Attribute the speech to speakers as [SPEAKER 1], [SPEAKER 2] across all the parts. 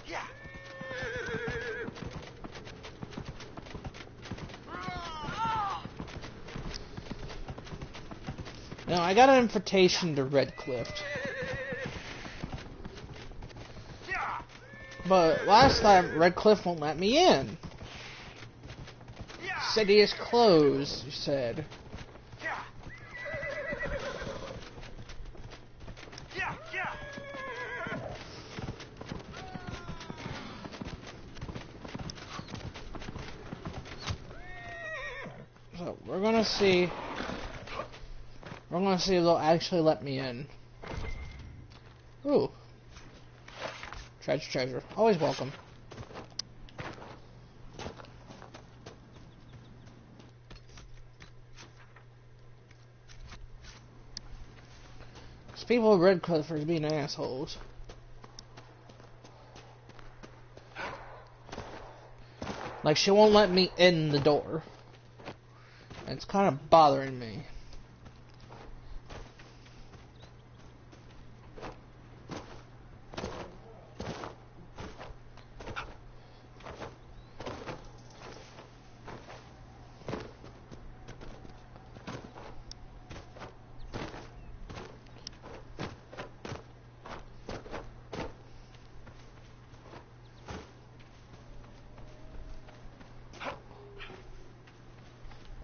[SPEAKER 1] Yeah.
[SPEAKER 2] Now, I got an invitation to Redcliffe. But last time, Redcliffe won't let me in. City is closed, you said. So, we're gonna see. We're gonna see if they'll actually let me in. Ooh. Treasure, treasure. Always welcome. These people at Redcliffe are being assholes. Like, she won't let me in the door. It's kind of bothering me.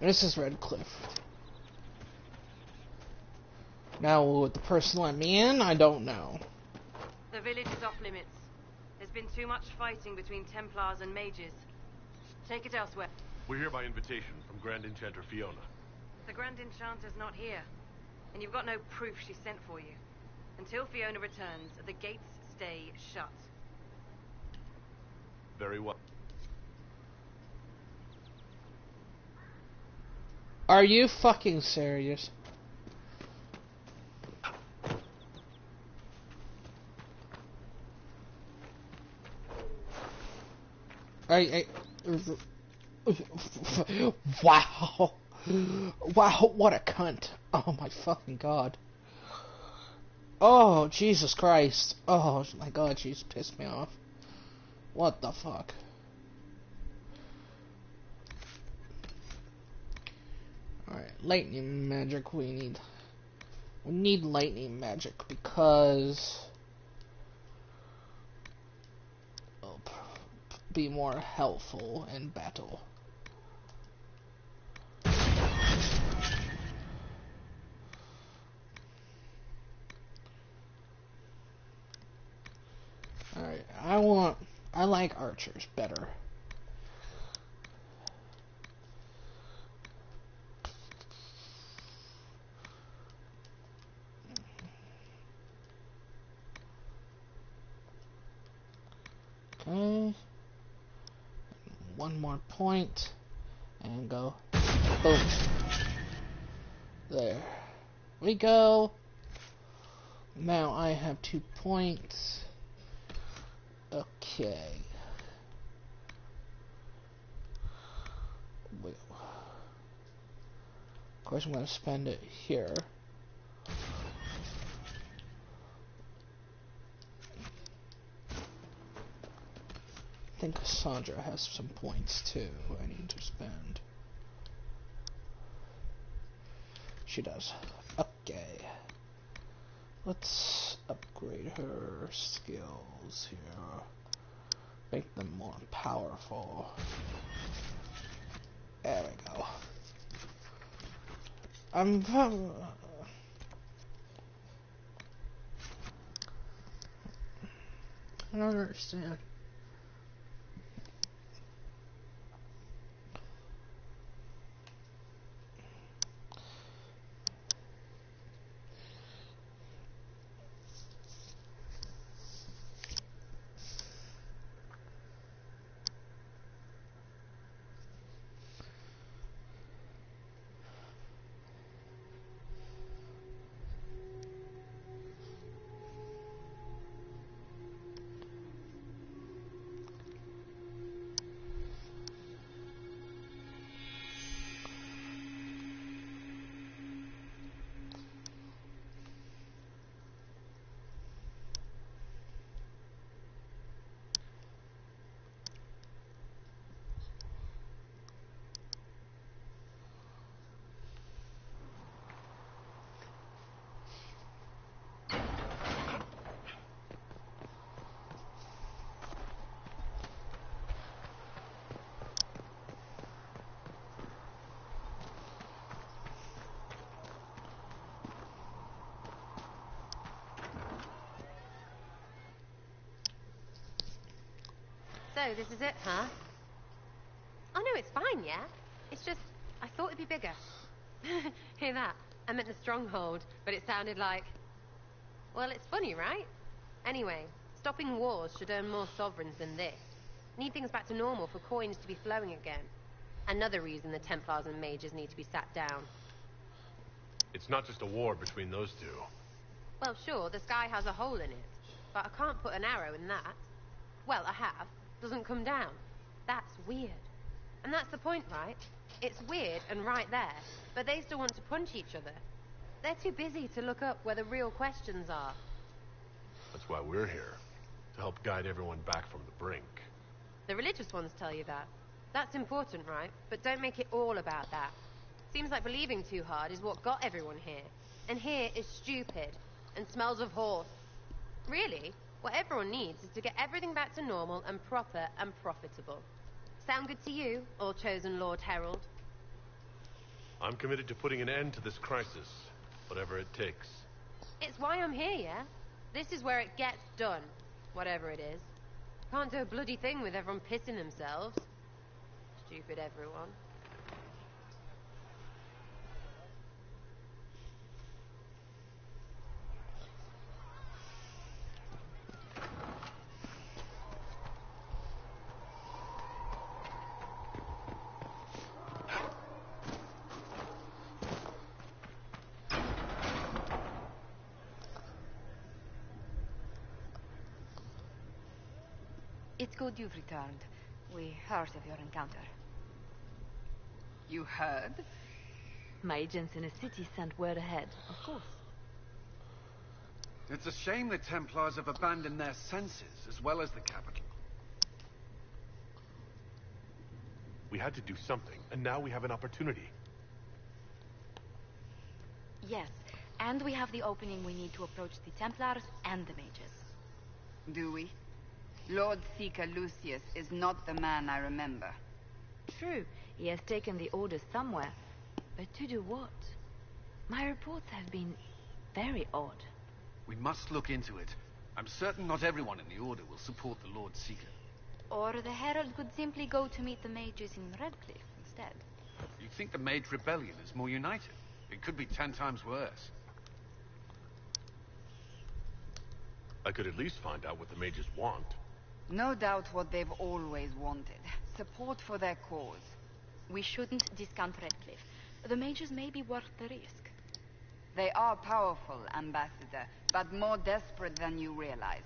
[SPEAKER 2] This is Redcliffe. Now, will the person let me in? I don't know.
[SPEAKER 3] The village is off limits. There's been too much fighting between Templars and mages. Take it elsewhere.
[SPEAKER 4] We're here by invitation from Grand Enchanter Fiona.
[SPEAKER 3] The Grand Enchanter's not here, and you've got no proof she sent for you. Until Fiona returns, the gates stay shut.
[SPEAKER 4] Very well.
[SPEAKER 2] Are you fucking serious? Wow. Wow, what a cunt. Oh my fucking god. Oh, Jesus Christ. Oh my god, she's pissed me off. What the fuck? Alright, lightning magic we need. We need lightning magic because it'll be more helpful in battle. Alright, I like archers better. Okay. One more point. And go. Boom. There. We go. Now I have 2 points. Okay. Well, of course I'm going to spend it here. I think Cassandra has some points too I need to spend. She does. Okay. Let's upgrade her skills here. Make them more powerful. There we go. I don't understand.
[SPEAKER 5] So, this is it, huh? Oh, no, it's fine, yeah? It's just, I thought it'd be bigger. Hear that? I meant the stronghold, but it sounded like... Well, it's funny, right? Anyway, stopping wars should earn more sovereigns than this. Need things back to normal for coins to be flowing again. Another reason the Templars and mages need to be sat down.
[SPEAKER 4] It's not just a war between those two.
[SPEAKER 5] Well, sure, the sky has a hole in it, but I can't put an arrow in that. Well, I have. Doesn't come down. That's weird. And that's the point, right? It's weird and right there, but they still want to punch each other. They're too busy to look up where the real questions are.
[SPEAKER 4] That's why we're here. To help guide everyone back from the brink.
[SPEAKER 5] The religious ones tell you that. That's important, right? But don't make it all about that. Seems like believing too hard is what got everyone here. And here is stupid. And smells of horse. Really, what everyone needs is to get everything back to normal and proper and profitable. Sound good to you, All Chosen Lord Herald?
[SPEAKER 4] I'm committed to putting an end to this crisis, whatever it takes.
[SPEAKER 5] It's why I'm here, yeah? This is where it gets done, whatever it is. Can't do a bloody thing with everyone pissing themselves. Stupid everyone.
[SPEAKER 6] It's good you've returned. We heard of your encounter.
[SPEAKER 7] You heard?
[SPEAKER 6] My agents in the city sent word ahead, of course.
[SPEAKER 1] It's a shame the Templars have abandoned their senses, as well as the capital.
[SPEAKER 4] We had to do something, and now we have an opportunity.
[SPEAKER 7] Yes, and we have the opening we need to approach the Templars and the mages.
[SPEAKER 8] Do we? Lord Seeker Lucius is not the man I remember.
[SPEAKER 6] True, he has taken the Order somewhere. But to do what? My reports have been very odd.
[SPEAKER 1] We must look into it. I'm certain not everyone in the Order will support the Lord Seeker.
[SPEAKER 7] Or the Herald could simply go to meet the mages in Redcliffe instead.
[SPEAKER 1] You think the Mage Rebellion is more united? It could be 10 times worse.
[SPEAKER 4] I could at least find out what the mages want.
[SPEAKER 8] No doubt what they've always wanted. Support for their cause.
[SPEAKER 7] We shouldn't discount Redcliffe. The mages may be worth the risk.
[SPEAKER 8] They are powerful, Ambassador, but more desperate than you realize.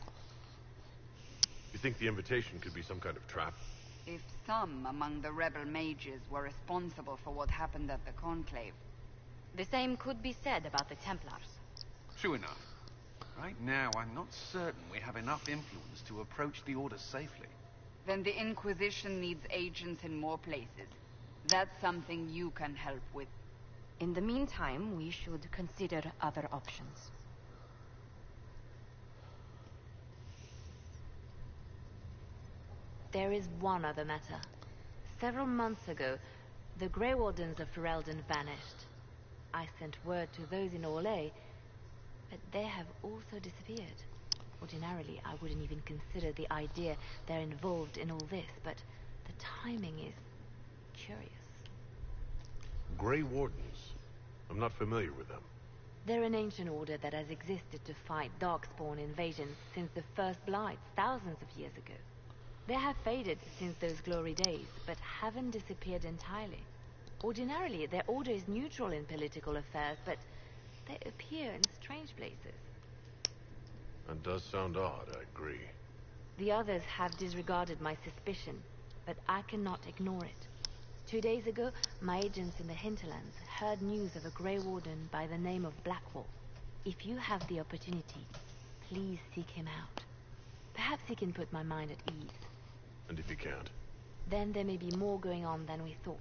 [SPEAKER 4] You think the invitation could be some kind of trap?
[SPEAKER 8] If some among the rebel mages were responsible for what happened at the Conclave.
[SPEAKER 7] The same could be said about the Templars.
[SPEAKER 1] True enough. Right now, I'm not certain we have enough influence to approach the Order safely.
[SPEAKER 8] Then the Inquisition needs agents in more places. That's something you can help with.
[SPEAKER 7] In the meantime, we should consider other options. There is one other matter. Several months ago, the Grey Wardens of Ferelden vanished. I sent word to those in Orlais, but they have also disappeared. Ordinarily, I wouldn't even consider the idea they're involved in all this, but the timing is curious.
[SPEAKER 4] Grey Wardens. I'm not familiar with them.
[SPEAKER 6] They're an ancient order that has existed to fight Darkspawn invasions since the first Blights, thousands of years ago. They have faded since those glory days, but haven't disappeared entirely. Ordinarily, their order is neutral in political affairs, but they appear in strange places.
[SPEAKER 4] That does sound odd, I agree.
[SPEAKER 6] The others have disregarded my suspicion, but I cannot ignore it. 2 days ago, my agents in the hinterlands heard news of a Grey Warden by the name of Blackwall. If you have the opportunity, please seek him out. Perhaps he can put my mind at ease.
[SPEAKER 4] And if you can't?
[SPEAKER 6] Then there may be more going on than we thought.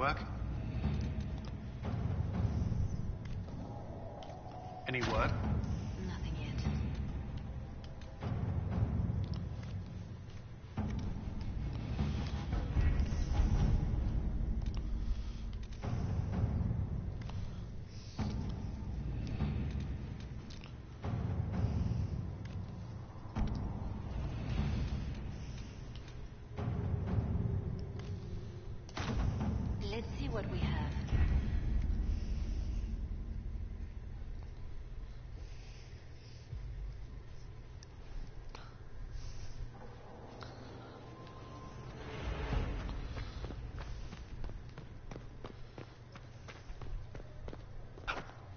[SPEAKER 1] work? Any word?
[SPEAKER 6] Nothing yet. Let's see what we have.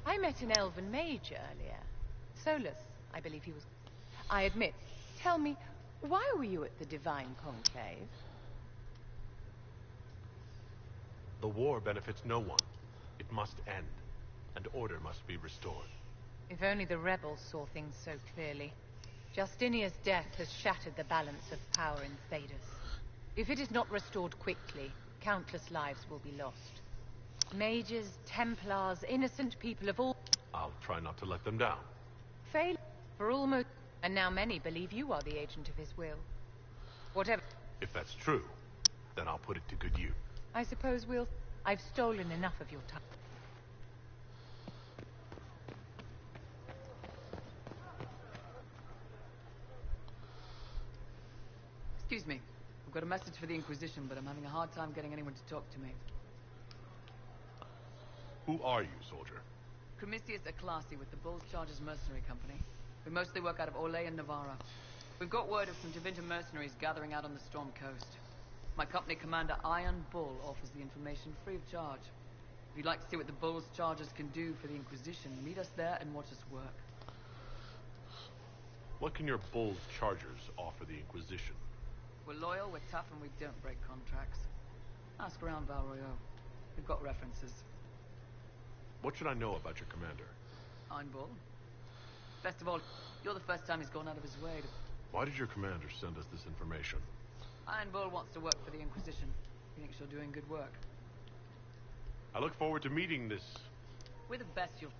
[SPEAKER 9] I met an elven mage earlier. Solus, I believe he was. I admit. Tell me, why were you at the Divine Conclave?
[SPEAKER 4] The war benefits no one. It must end, and order must be restored.
[SPEAKER 9] If only the rebels saw things so clearly. Justinia's death has shattered the balance of power in Thedas. If it is not restored quickly, countless lives will be lost. Mages, Templars, innocent people of all...
[SPEAKER 4] I'll try not to let them down.
[SPEAKER 9] fail for almost... And now many believe you are the agent of his will. Whatever...
[SPEAKER 4] If that's true, then I'll put it to good use.
[SPEAKER 9] I suppose we'll... I've stolen enough of your time.
[SPEAKER 10] Excuse me. I've got a message for the Inquisition, but I'm having a hard time getting anyone to talk to me.
[SPEAKER 4] Who are you, soldier?
[SPEAKER 10] Cremisius Aclasi with the Bull's Chargers Mercenary Company. We mostly work out of Olay and Navarra. We've got word of some Tevinter mercenaries gathering out on the Storm Coast. My company commander, Iron Bull, offers the information free of charge. If you'd like to see what the Bull's Chargers can do for the Inquisition, meet us there and watch us work.
[SPEAKER 4] What can your Bull's Chargers offer the Inquisition?
[SPEAKER 10] We're loyal, we're tough, and we don't break contracts. Ask around Val Royeaux. We've got references.
[SPEAKER 4] What should I know about your commander?
[SPEAKER 10] Iron Bull. Best of all, you're the first time he's gone out of his way to...
[SPEAKER 4] Why did your commander send us this information?
[SPEAKER 10] Iron Bull wants to work for the Inquisition. He thinks you're doing good work.
[SPEAKER 4] I look forward to meeting this...
[SPEAKER 10] We're the best you'll...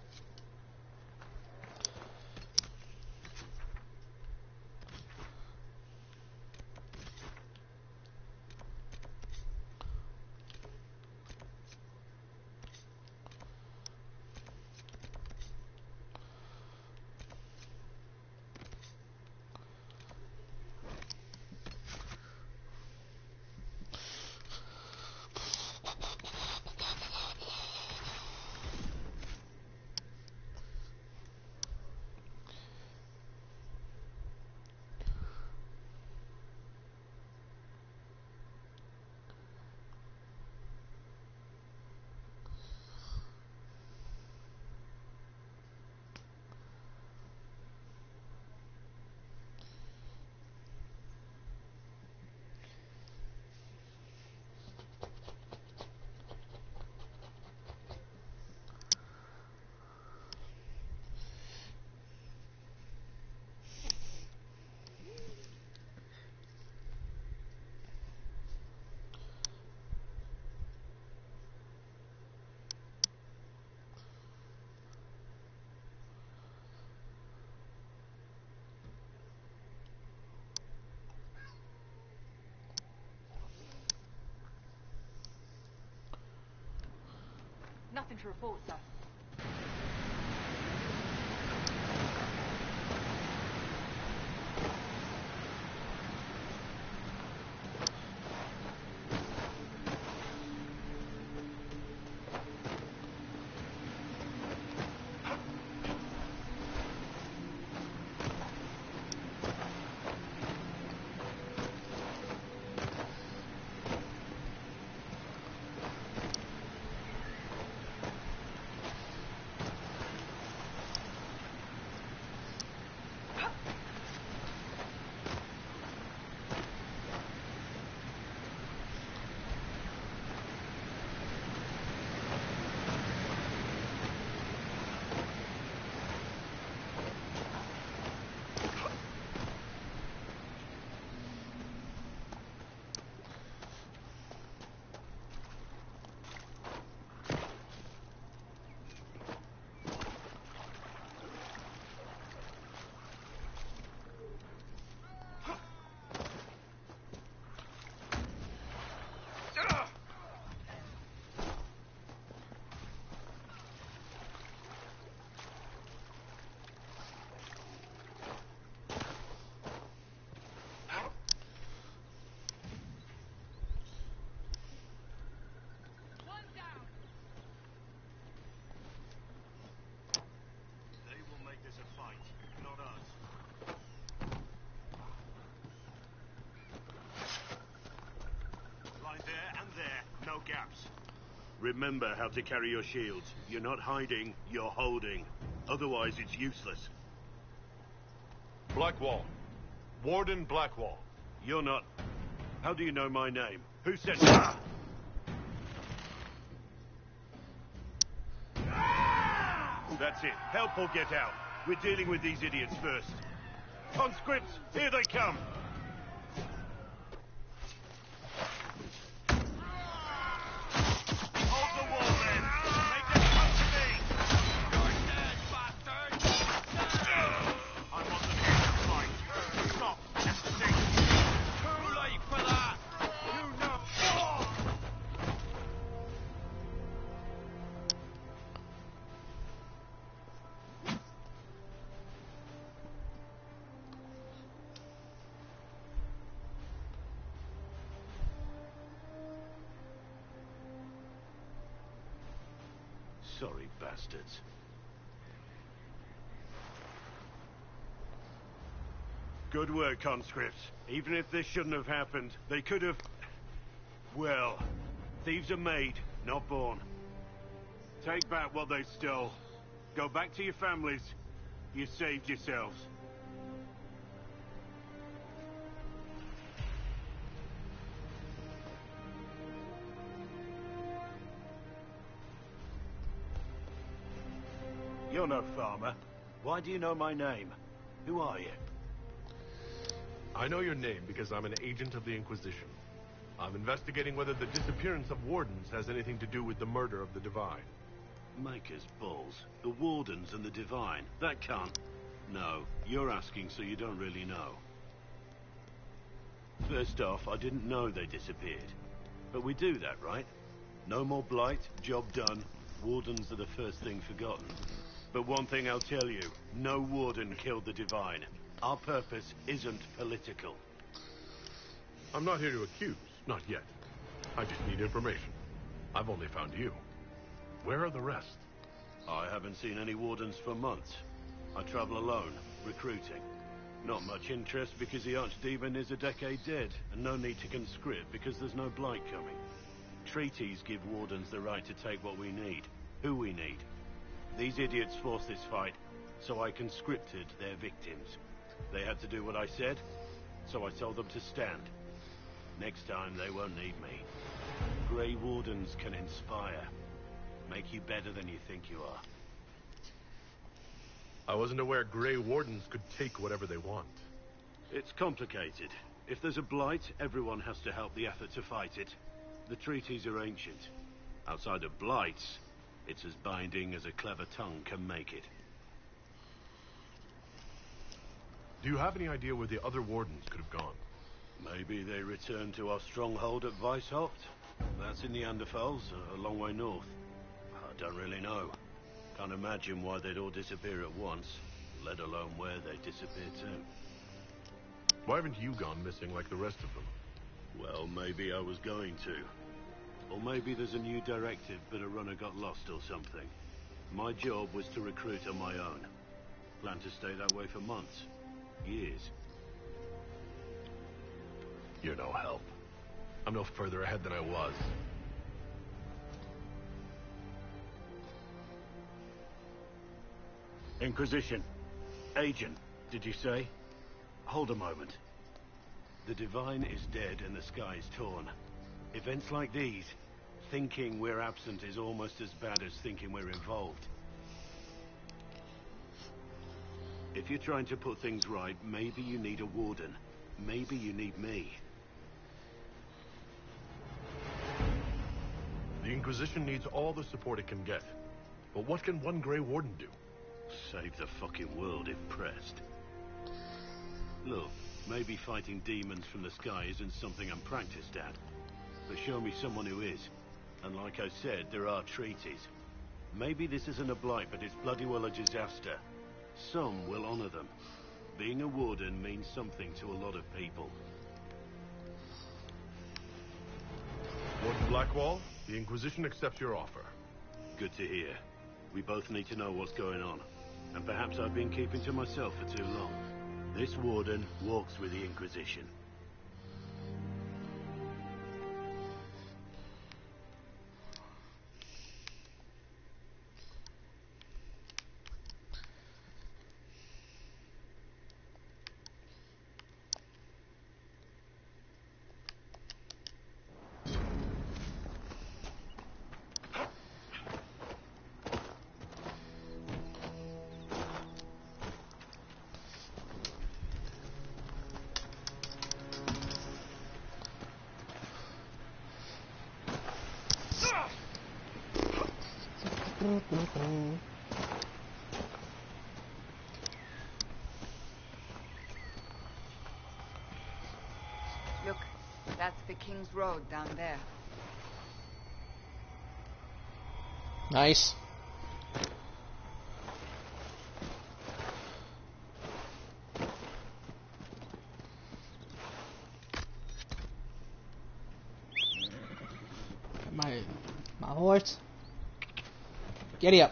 [SPEAKER 3] Nothing to report, sir.
[SPEAKER 11] Remember how to carry your shields. You're not hiding, you're holding. Otherwise, it's useless.
[SPEAKER 4] Blackwall. Warden Blackwall.
[SPEAKER 11] You're not... How do you know my name? Who said... Ah! That's it. Help or get out. We're dealing with these idiots first. Conscripts, here they come. Hold the wall, men. Make them come to me. You're dead, bastard. I want them to fight. Stop and think. Too late for that. You know. Sorry, bastards. Good work, conscripts. Even if this shouldn't have happened, they could have... Well, thieves are made, not born. Take back what they stole. Go back to your families. You saved yourselves. You're no farmer. Why do you know my name? Who are you?
[SPEAKER 4] I know your name because I'm an agent of the Inquisition. I'm investigating whether the disappearance of wardens has anything to do with the murder of the Divine.
[SPEAKER 11] Maker's balls. The Wardens and the Divine. That can't... No, you're asking so you don't really know. First off, I didn't know they disappeared. But we do that, right? No more blight, job done. Wardens are the first thing forgotten. But one thing I'll tell you, no warden killed the Divine. Our purpose isn't political.
[SPEAKER 4] I'm not here to accuse, not yet. I just need information. I've only found you. Where are the rest?
[SPEAKER 11] I haven't seen any wardens for months. I travel alone, recruiting. Not much interest because the Archdemon is a decade dead, and no need to conscript because there's no blight coming. Treaties give wardens the right to take what we need, who we need. These idiots forced this fight, so I conscripted their victims. They had to do what I said, so I told them to stand. Next time, they won't need me. Grey Wardens can inspire. Make you better than you think you are.
[SPEAKER 4] I wasn't aware Grey Wardens could take whatever they want.
[SPEAKER 11] It's complicated. If there's a blight, everyone has to help the effort to fight it. The treaties are ancient. Outside of blights, it's as binding as a clever tongue can make it.
[SPEAKER 4] Do you have any idea where the other wardens could have gone?
[SPEAKER 11] Maybe they returned to our stronghold at Weishaupt. That's in the Anderfels, a long way north. I don't really know. Can't imagine why they'd all disappear at once, let alone where they disappeared to.
[SPEAKER 4] Why haven't you gone missing like the rest of them?
[SPEAKER 11] Well, maybe I was going to. Or maybe there's a new directive, but a runner got lost or something. My job was to recruit on my own. Plan to stay that way for months. Years.
[SPEAKER 4] You're no help. I'm no further ahead than I was.
[SPEAKER 11] Inquisition. Agent, did you say? Hold a moment. The Divine is dead and the sky is torn. Events like these, thinking we're absent is almost as bad as thinking we're involved. If you're trying to put things right, maybe you need a warden. Maybe you need me.
[SPEAKER 4] The Inquisition needs all the support it can get. But what can one Grey Warden do?
[SPEAKER 11] Save the fucking world if pressed. Look, maybe fighting demons from the sky isn't something I'm practiced at. But show me someone who is. And like I said, there are treaties. Maybe this isn't a blight, but it's bloody well a disaster. Some will honor them. Being a warden means something to a lot of people.
[SPEAKER 4] Warden Blackwall, the Inquisition accepts your offer.
[SPEAKER 11] Good to hear. We both need to know what's going on. And perhaps I've been keeping to myself for too long. This warden walks with the Inquisition.
[SPEAKER 8] Look, that's the King's Road down there.
[SPEAKER 2] Nice. My horse. Giddy up.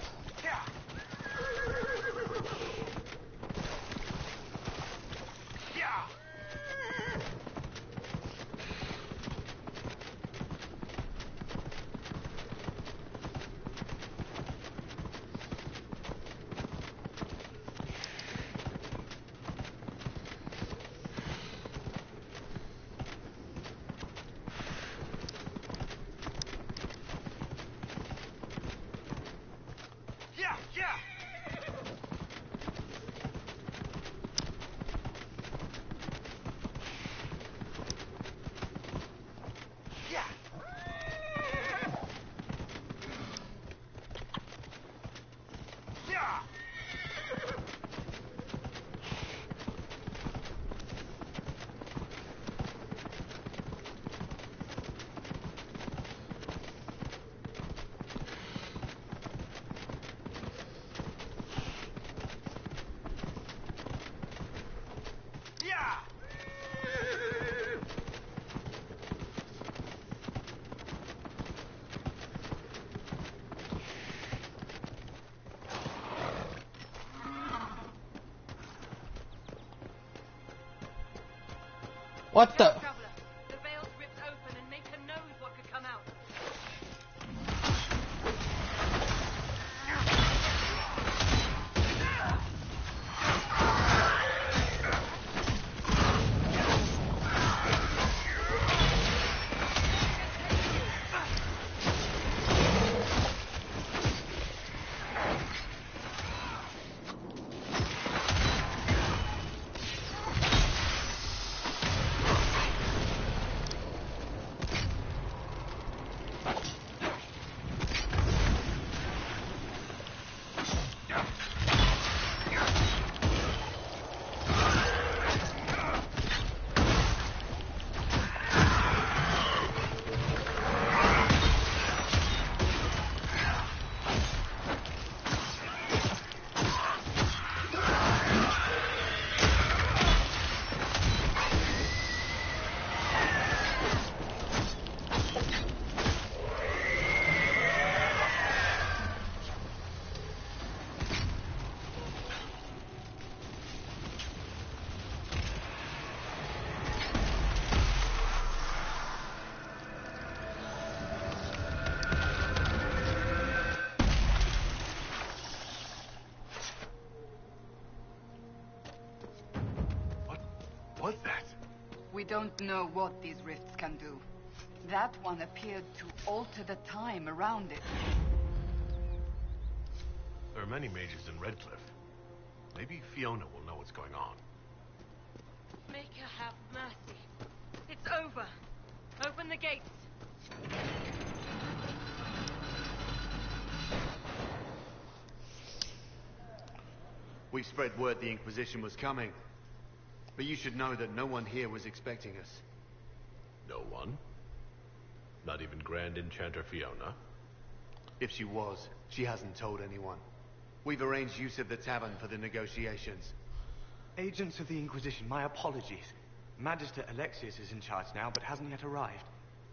[SPEAKER 2] What the?
[SPEAKER 3] Traveler, the veil's ripped open and Maker knows what could come out.
[SPEAKER 1] Was that?
[SPEAKER 8] We don't know what these rifts can do. That one appeared to alter the time around it.
[SPEAKER 4] There are many mages in Redcliffe. Maybe Fiona will know what's going on.
[SPEAKER 3] Maker have mercy. It's over. Open the gates.
[SPEAKER 12] We spread word the Inquisition was coming. But you should know that no one here was expecting us.
[SPEAKER 4] No one? Not even Grand Enchanter Fiona?
[SPEAKER 12] If she was, she hasn't told anyone. We've arranged use of the tavern for the negotiations.
[SPEAKER 13] Agents of the Inquisition, my apologies. Magister Alexius is in charge now, but hasn't yet arrived.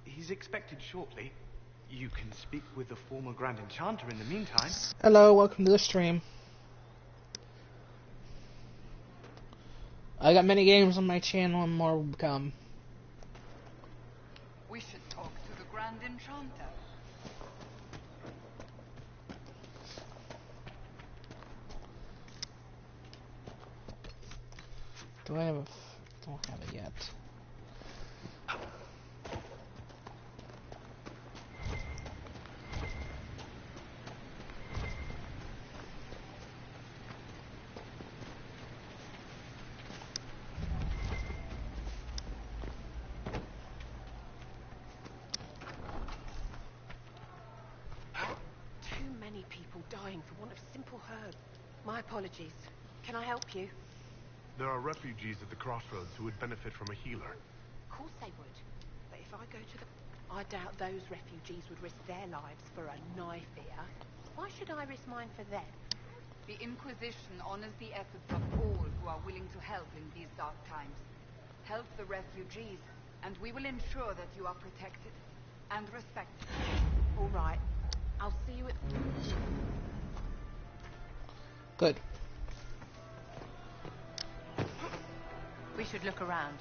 [SPEAKER 13] He's expected shortly. You can speak with the former Grand Enchanter in the meantime.
[SPEAKER 2] Hello, welcome to the stream. I got many games on my channel and more will come.
[SPEAKER 8] We should talk to the Grand Enchanter.
[SPEAKER 2] Do I have a... don't have it yet.
[SPEAKER 3] dying for want of simple herbs. My apologies. Can I help you?
[SPEAKER 4] There are refugees at the crossroads who would benefit from a healer.
[SPEAKER 3] Of course they would. But if I go to the... I doubt those refugees would risk their lives for a knife here. Why should I risk mine for them?
[SPEAKER 8] The Inquisition honors the efforts of all who are willing to help in these dark times. Help the refugees, and we will ensure that you are protected and respected.
[SPEAKER 3] All right. I'll see you at...
[SPEAKER 2] Good.
[SPEAKER 9] We should look around.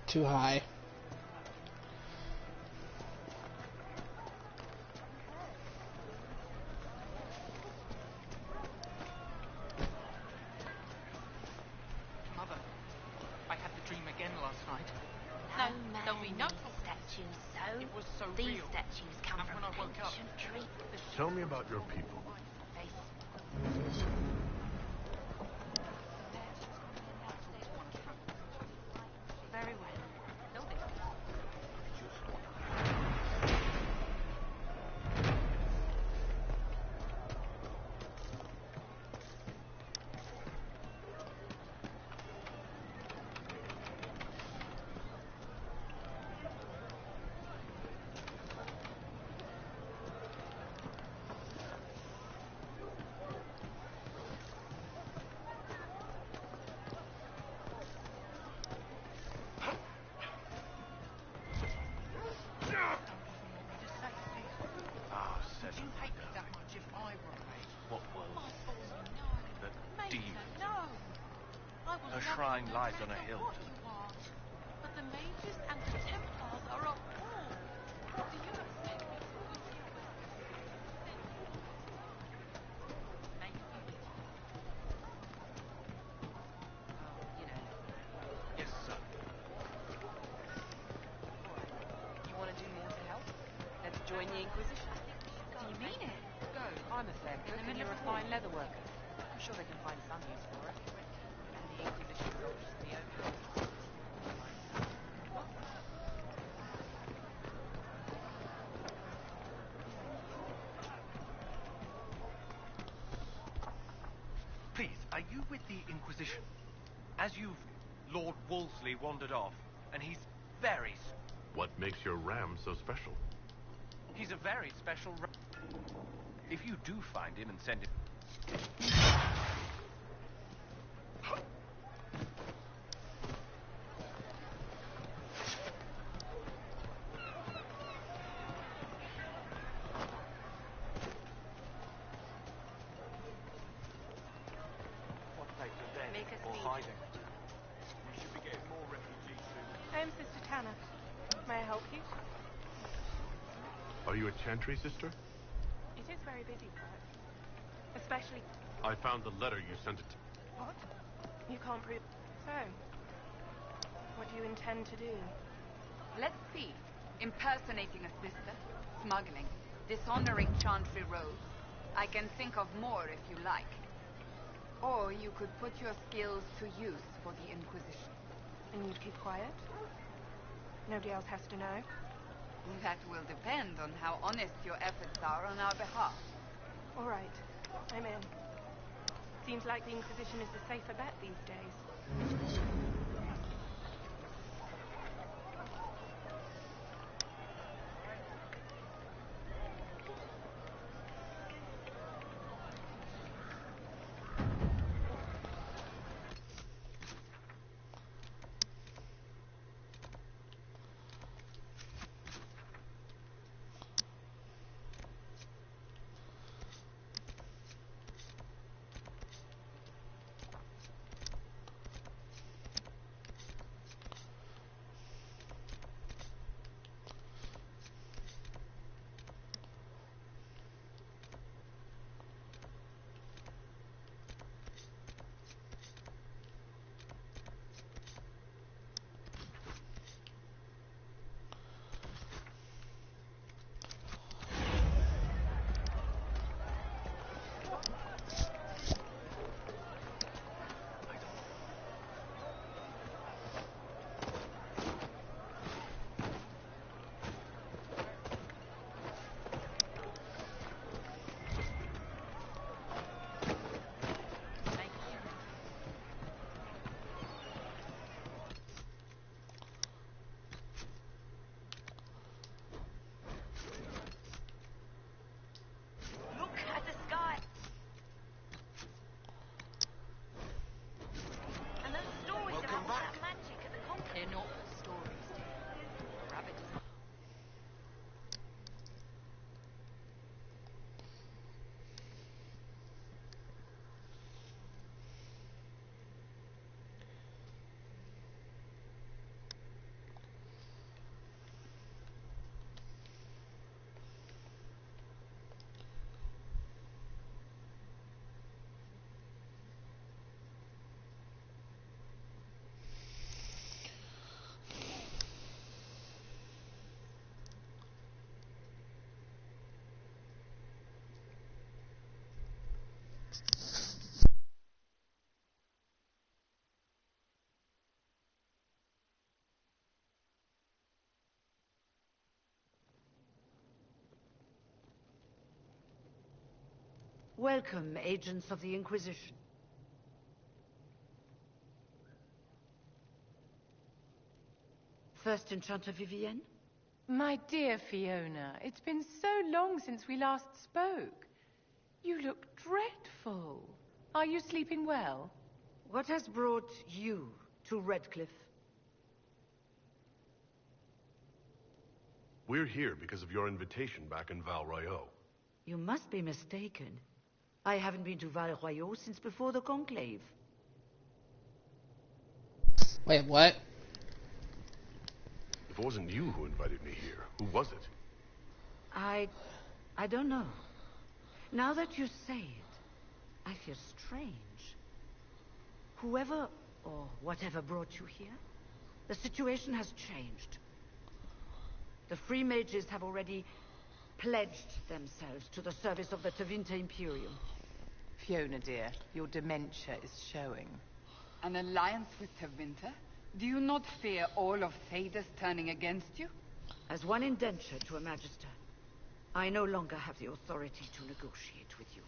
[SPEAKER 2] Too high.
[SPEAKER 14] Mother, I had the dream again last night.
[SPEAKER 7] No, man.
[SPEAKER 14] there'll be no
[SPEAKER 7] statues, so...
[SPEAKER 14] It was so
[SPEAKER 7] These
[SPEAKER 14] real.
[SPEAKER 7] statues come
[SPEAKER 14] And
[SPEAKER 7] from
[SPEAKER 14] when I woke up,
[SPEAKER 7] ancient trees.
[SPEAKER 4] Tell me about your people.
[SPEAKER 3] Very well.
[SPEAKER 14] Would you hate me that much if I were a mage?
[SPEAKER 1] What world?
[SPEAKER 14] My soul, no.
[SPEAKER 1] The
[SPEAKER 14] Maybe
[SPEAKER 1] demon.
[SPEAKER 14] no. I will
[SPEAKER 1] Her
[SPEAKER 14] love
[SPEAKER 1] shrine
[SPEAKER 14] you no
[SPEAKER 1] lies on a
[SPEAKER 14] matter
[SPEAKER 1] hill
[SPEAKER 14] what
[SPEAKER 1] to the...
[SPEAKER 14] you are. But the mages and the Templars are a wall. Do you expect me to lose you with maybe you do.
[SPEAKER 10] You know.
[SPEAKER 14] Yes, sir.
[SPEAKER 10] You want to do more to help? Let's join the Inquisition.
[SPEAKER 14] Do you mean it?
[SPEAKER 10] Go. I'm a fair cook and you're a fine leather worker. I'm sure they can find some use for it. And the Inquisition soldiers will be okay.
[SPEAKER 1] Please, are you with the Inquisition? As you've... Lord Wolseley wandered off, and he's very...
[SPEAKER 4] What makes your ram so special?
[SPEAKER 1] He's a very special... If you do find him and send him...
[SPEAKER 13] What place are they?
[SPEAKER 3] Make us
[SPEAKER 13] Or
[SPEAKER 3] speak.
[SPEAKER 13] hiding? We should be getting more refugees soon.
[SPEAKER 3] I am Sister Tanner. May I help you?
[SPEAKER 4] Are you a chantry sister?
[SPEAKER 3] It is very busy for us. Especially...
[SPEAKER 4] I found the letter you sent it to.
[SPEAKER 3] What? You can't prove... So, what do you intend to do?
[SPEAKER 8] Let's see. Impersonating a sister, smuggling, dishonoring chantry robes. I can think of more if you like. Or you could put your skills to use for the Inquisition.
[SPEAKER 3] And you'd keep quiet? Nobody else has to know?
[SPEAKER 8] That will depend on how honest your efforts are on our behalf.
[SPEAKER 3] All right. I'm in. Seems like the Inquisition is the safer bet these days.
[SPEAKER 15] Welcome, agents of the Inquisition. First Enchanter Vivienne?
[SPEAKER 9] My dear Fiona, it's been so long since we last spoke. You look dreadful. Are you sleeping well?
[SPEAKER 15] What has brought you to Redcliffe?
[SPEAKER 4] We're here because of your invitation back in Val Royeaux.
[SPEAKER 15] You must be mistaken. I haven't been to Val Royeaux since before the Conclave.
[SPEAKER 2] Wait, what?
[SPEAKER 4] If it wasn't you who invited me here, who was it?
[SPEAKER 15] I don't know. Now that you say it, I feel strange. Whoever or whatever brought you here, the situation has changed. The Free Mages have already pledged themselves to the service of the Tevinter Imperium.
[SPEAKER 9] Fiona, dear, your dementia is showing.
[SPEAKER 8] An alliance with Tevinter? Do you not fear all of Thedas turning against you?
[SPEAKER 15] As one indentured to a Magister, I no longer have the authority to negotiate with you.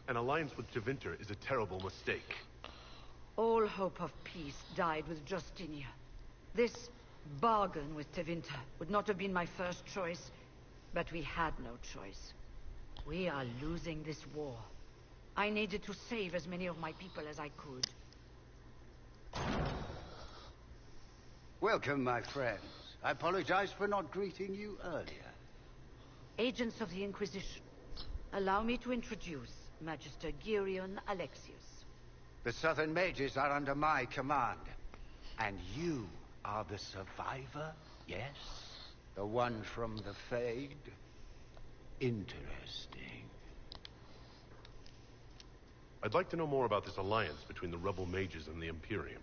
[SPEAKER 4] An alliance with Tevinter is a terrible mistake.
[SPEAKER 15] All hope of peace died with Justinia. This bargain with Tevinter would not have been my first choice, but we had no choice. We are losing this war. I needed to save as many of my people as I could.
[SPEAKER 16] Welcome, my friends. I apologize for not greeting you earlier.
[SPEAKER 15] Agents of the Inquisition, allow me to introduce Magister Girion Alexius.
[SPEAKER 16] The Southern Mages are under my command. And you are the survivor, yes? The one from the Fade? Interesting.
[SPEAKER 4] I'd like to know more about this alliance between the rebel mages and the Imperium.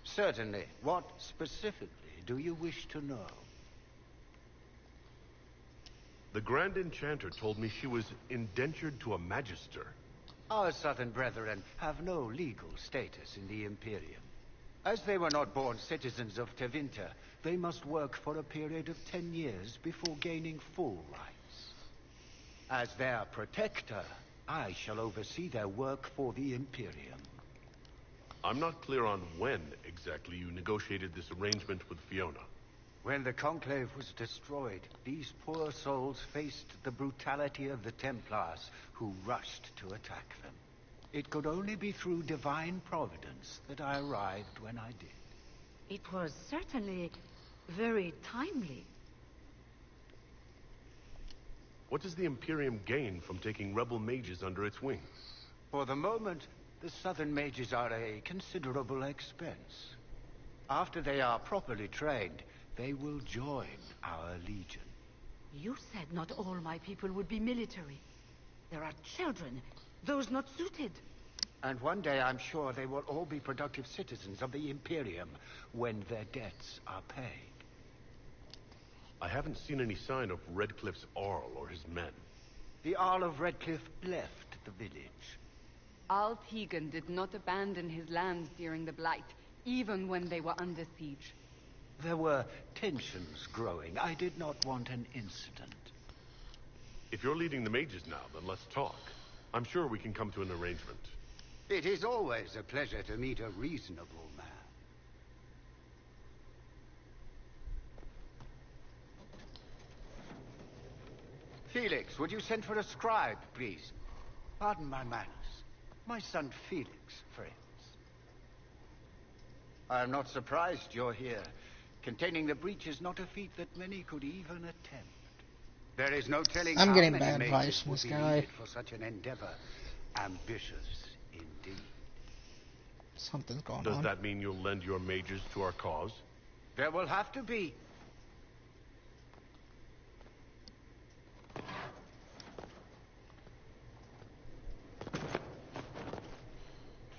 [SPEAKER 16] Certainly. What specifically do you wish to know?
[SPEAKER 4] The Grand Enchanter told me she was indentured to a Magister.
[SPEAKER 16] Our Southern brethren have no legal status in the Imperium. As they were not born citizens of Tevinter, they must work for a period of 10 years before gaining full rights. As their protector, I shall oversee their work for the Imperium.
[SPEAKER 4] I'm not clear on when exactly you negotiated this arrangement with Fiona.
[SPEAKER 16] When the Conclave was destroyed, these poor souls faced the brutality of the Templars, who rushed to attack them. It could only be through divine providence that I arrived when I did.
[SPEAKER 15] It was certainly very timely.
[SPEAKER 4] What does the Imperium gain from taking rebel mages under its wing?
[SPEAKER 16] For the moment, the Southern Mages are a considerable expense. After they are properly trained, they will join our legion.
[SPEAKER 15] You said not all my people would be military. There are children, those not suited.
[SPEAKER 16] And one day I'm sure they will all be productive citizens of the Imperium when their debts are paid.
[SPEAKER 4] I haven't seen any sign of Redcliffe's Arl or his men.
[SPEAKER 16] The Arl of Redcliffe left the village.
[SPEAKER 8] Al Tegan did not abandon his lands during the Blight, even when they were under siege.
[SPEAKER 16] There were tensions growing. I did not want an incident.
[SPEAKER 4] If you're leading the mages now, then let's talk. I'm sure we can come to an arrangement.
[SPEAKER 16] It is always a pleasure to meet a reasonable man. Felix, would you send for a scribe, please? Pardon my manners. My son Felix, friends. I am not surprised you're here. Containing the breach is not a feat that many could even attempt. There is no telling
[SPEAKER 2] I'm
[SPEAKER 16] how
[SPEAKER 2] getting
[SPEAKER 16] many
[SPEAKER 2] bad
[SPEAKER 16] mages
[SPEAKER 2] advice from
[SPEAKER 16] would
[SPEAKER 2] this
[SPEAKER 16] be
[SPEAKER 2] guy.
[SPEAKER 16] needed for such an endeavor. Ambitious, indeed.
[SPEAKER 2] Something's going on.
[SPEAKER 4] Does that mean you'll lend your mages to our cause?
[SPEAKER 16] There will have to be.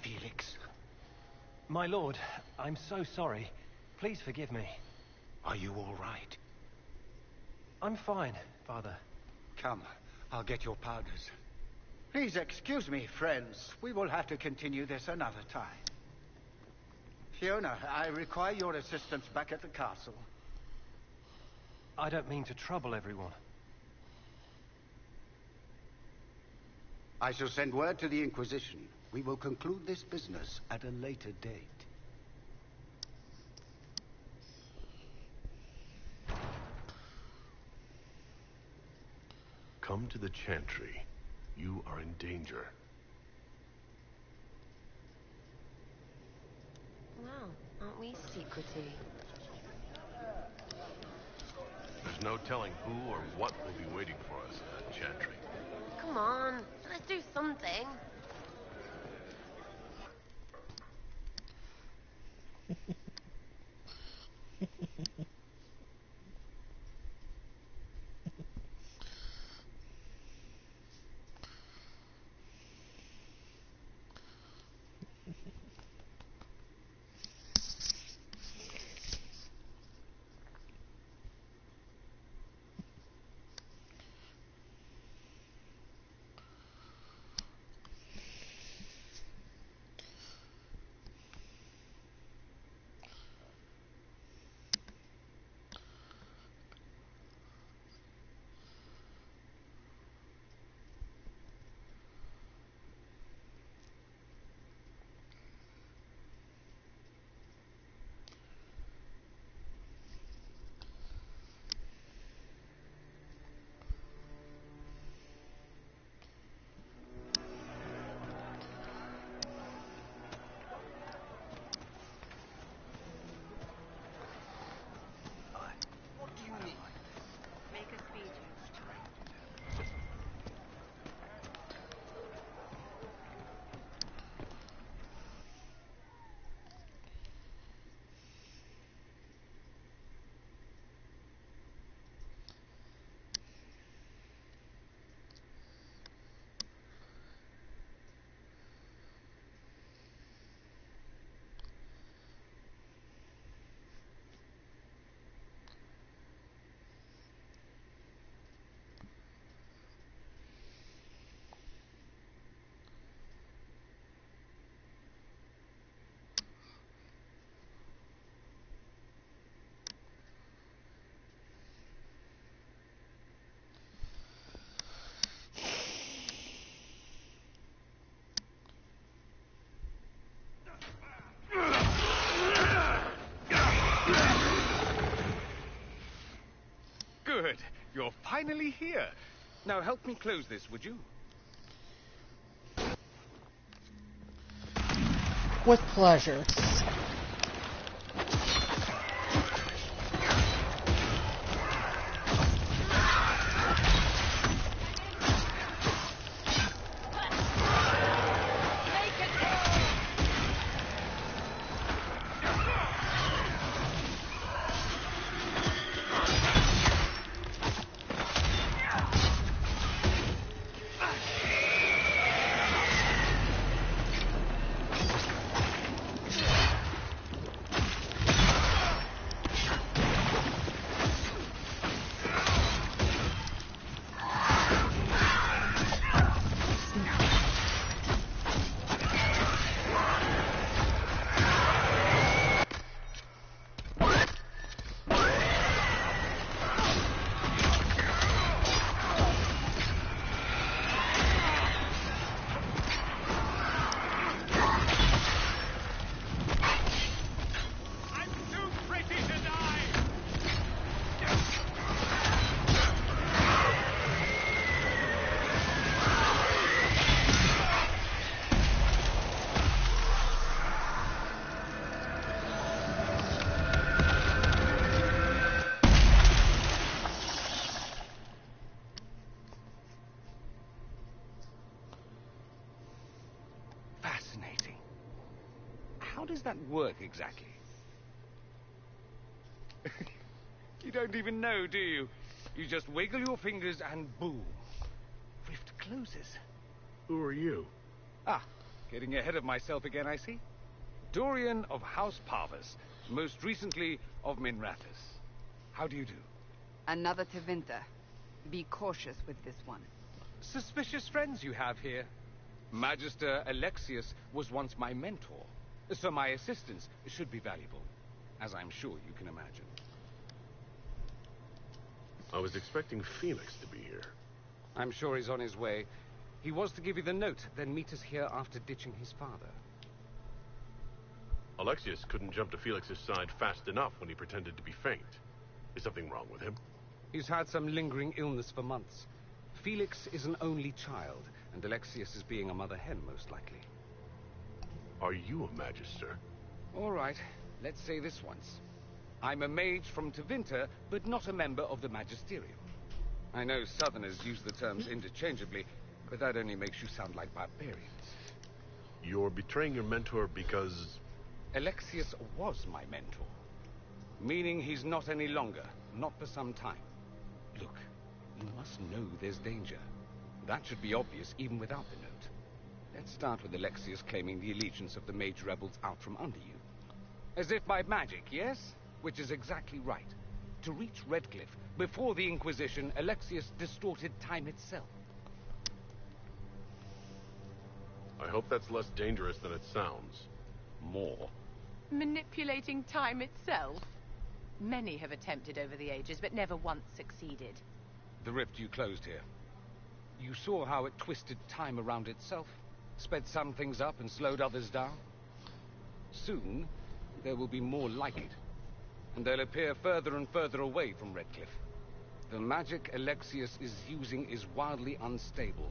[SPEAKER 16] Felix.
[SPEAKER 1] My lord, I'm so sorry. Please forgive me.
[SPEAKER 16] Are you all right?
[SPEAKER 1] I'm fine, Father.
[SPEAKER 16] Come, I'll get your powders. Please excuse me, friends. We will have to continue this another time. Fiona, I require your assistance back at the castle.
[SPEAKER 1] I don't mean to trouble everyone.
[SPEAKER 16] I shall send word to the Inquisition. We will conclude this business at a later date.
[SPEAKER 4] Come to the Chantry. You are in danger.
[SPEAKER 5] Wow, aren't we secrety?
[SPEAKER 4] There's no telling who or what will be waiting for us at that Chantry.
[SPEAKER 5] Come on, let's do something.
[SPEAKER 17] Good. You're finally here. Now help me close this, would you?
[SPEAKER 2] With pleasure.
[SPEAKER 17] Fascinating. How does that work exactly? You don't even know, do you? You just wiggle your fingers and boom. Rift closes.
[SPEAKER 4] Who are you?
[SPEAKER 17] Ah, getting ahead of myself again, I see. Dorian of House Parvus, most recently of Minrathous. How do you do?
[SPEAKER 8] Another Tevinter. Be cautious with this one.
[SPEAKER 17] Suspicious friends you have here. Magister Alexius was once my mentor, so my assistance should be valuable, as I'm sure you can imagine.
[SPEAKER 4] I was expecting Phoenix to be here.
[SPEAKER 17] I'm sure he's on his way. He was to give you the note, then meet us here after ditching his father.
[SPEAKER 4] Alexius couldn't jump to Felix's side fast enough when he pretended to be faint. Is something wrong with him?
[SPEAKER 17] He's had some lingering illness for months. Felix is an only child, and Alexius is being a mother hen, most likely.
[SPEAKER 4] Are you a magister?
[SPEAKER 17] All right, let's say this once. I'm a mage from Tevinter, but not a member of the Magisterium. I know Southerners use the terms interchangeably, but that only makes you sound like barbarians.
[SPEAKER 4] You're betraying your mentor because...
[SPEAKER 17] Alexius was my mentor. Meaning he's not any longer, not for some time. Look, you must know there's danger. That should be obvious even without the note. Let's start with Alexius claiming the allegiance of the mage rebels out from under you. As if by magic, yes? Which is exactly right. To reach Redcliffe, before the Inquisition, Alexius distorted time itself.
[SPEAKER 4] I hope that's less dangerous than it sounds.
[SPEAKER 17] More.
[SPEAKER 3] Manipulating time itself? Many have attempted over the ages, but never once succeeded.
[SPEAKER 17] The rift you closed here. You saw how it twisted time around itself, sped some things up and slowed others down. Soon, there will be more like it, and they'll appear further and further away from Redcliffe. The magic Alexius is using is wildly unstable,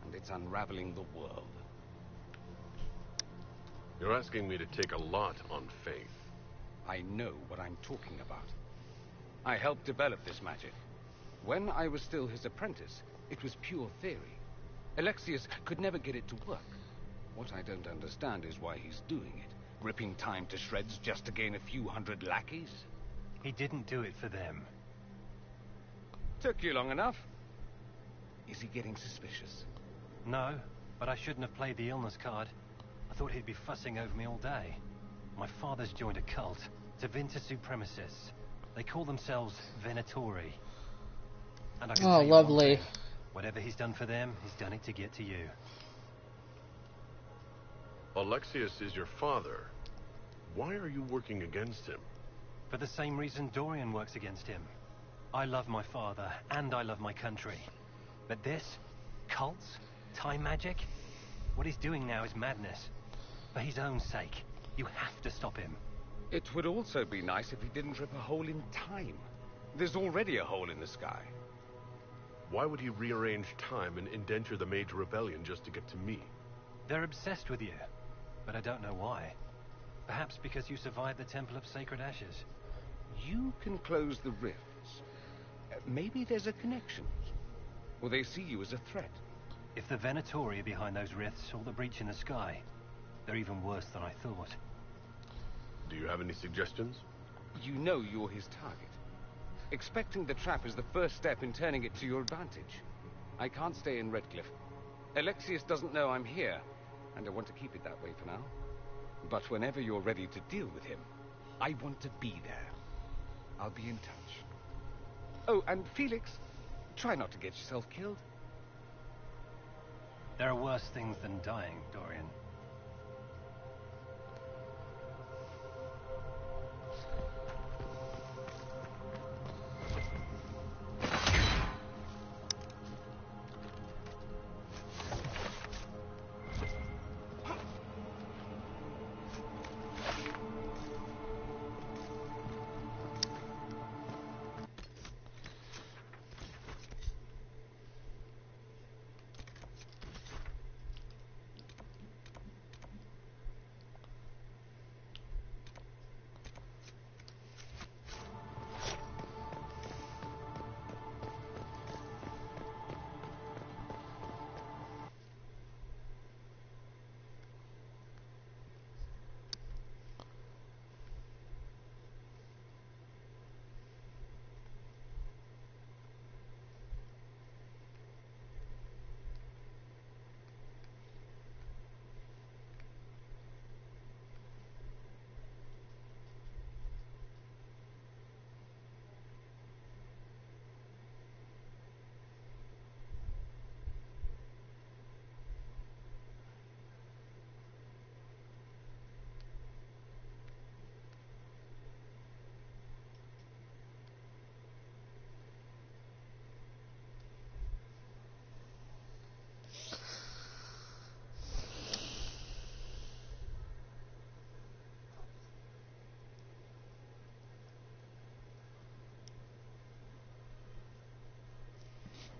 [SPEAKER 17] and it's unraveling the world.
[SPEAKER 4] You're asking me to take a lot on faith.
[SPEAKER 17] I know what I'm talking about. I helped develop this magic. When I was still his apprentice, it was pure theory. Alexius could never get it to work. What I don't understand is why he's doing it. Ripping time to shreds just to gain a few hundred lackeys?
[SPEAKER 1] He didn't do it for them.
[SPEAKER 17] Took you long enough. Is he getting suspicious?
[SPEAKER 1] No, but I shouldn't have played the illness card. I thought he'd be fussing over me all day. My father's joined a cult, Tevinter Supremacists. They call themselves Venatori. And I can tell you one
[SPEAKER 2] lovely.
[SPEAKER 1] thing. Whatever he's done for them, he's done it to get to you.
[SPEAKER 4] Alexius is your father. Why are you working against him?
[SPEAKER 1] For the same reason Dorian works against him. I love my father, and I love my country. But this, cults, time magic, what he's doing now is madness. For his own sake, you have to stop him.
[SPEAKER 17] It would also be nice if he didn't rip a hole in time. There's already a hole in the sky.
[SPEAKER 4] Why would he rearrange time and indenture the Mage Rebellion just to get to me?
[SPEAKER 1] They're obsessed with you, but I don't know why. Perhaps because you survived the Temple of Sacred Ashes.
[SPEAKER 17] You can close the rifts. Maybe there's a connection. Or they see you as a threat.
[SPEAKER 1] If the Venatori are behind those rifts or the breach in the sky, they're even worse than I thought.
[SPEAKER 4] Do you have any suggestions?
[SPEAKER 17] You know you're his target. Expecting the trap is the first step in turning it to your advantage. I can't stay in Redcliffe. Alexius doesn't know I'm here, and I want to keep it that way for now. But whenever you're ready to deal with him, I want to be there. I'll be in touch. Oh, and Felix, try not to get yourself killed.
[SPEAKER 1] There are worse things than dying, Dorian.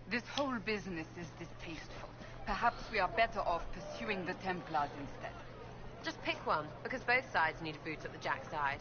[SPEAKER 8] This whole business is distasteful. Perhaps we are better off pursuing the Templars instead.
[SPEAKER 5] Just pick one, because both sides need a boot at the jack side.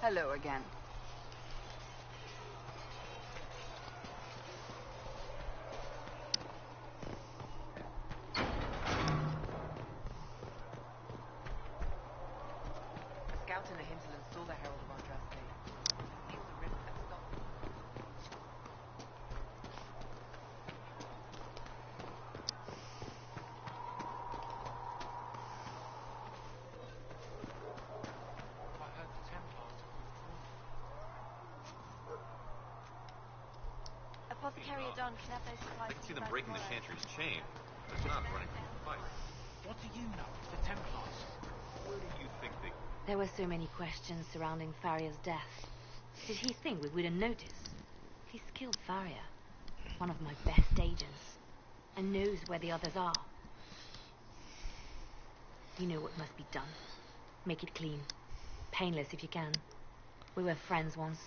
[SPEAKER 8] Hello again.
[SPEAKER 9] A scout in the hinterland saw the herald of Andraste. He was a risk that stopped them. I heard the Templars
[SPEAKER 14] Apothecary at dawn can have those supplies.
[SPEAKER 18] I can see them breaking the Chantry's chain, but not running from the fight.
[SPEAKER 19] What do you know of the Templars?
[SPEAKER 18] Where do you think they...
[SPEAKER 6] There were so many questions surrounding Faria's death. Did he think we wouldn't notice? He's killed Faria, one of my best agents, and knows where the others are. You know what must be done. Make it clean. Painless if you can. We were friends once.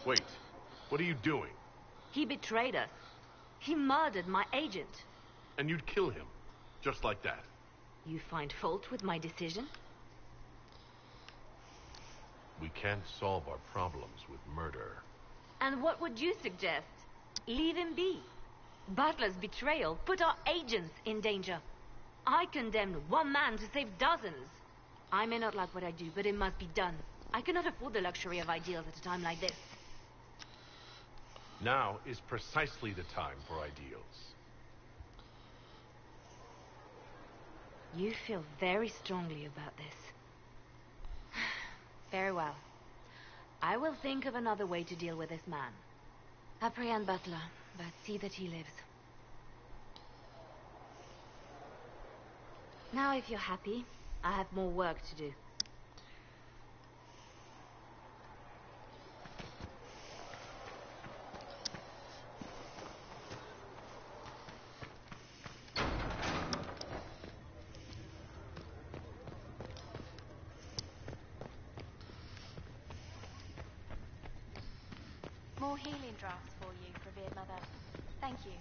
[SPEAKER 4] Wait, what are you doing?
[SPEAKER 6] He betrayed us. He murdered my agent.
[SPEAKER 4] And you'd kill him, just like that.
[SPEAKER 6] You find fault with my decision?
[SPEAKER 4] We can't solve our problems with murder.
[SPEAKER 6] And what would you suggest? Leave him be. Butler's betrayal put our agents in danger. I condemned one man to save dozens. I may not like what I do, but it must be done. I cannot afford the luxury of ideals at a time like this.
[SPEAKER 4] Now is precisely the time for ideals.
[SPEAKER 6] You feel very strongly about this. Very well. I will think of another way to deal with this man. Apprehend Butler, but see that he lives. Now, if you're happy, I have more work to do.
[SPEAKER 14] More healing drafts for you, revered mother. Thank you.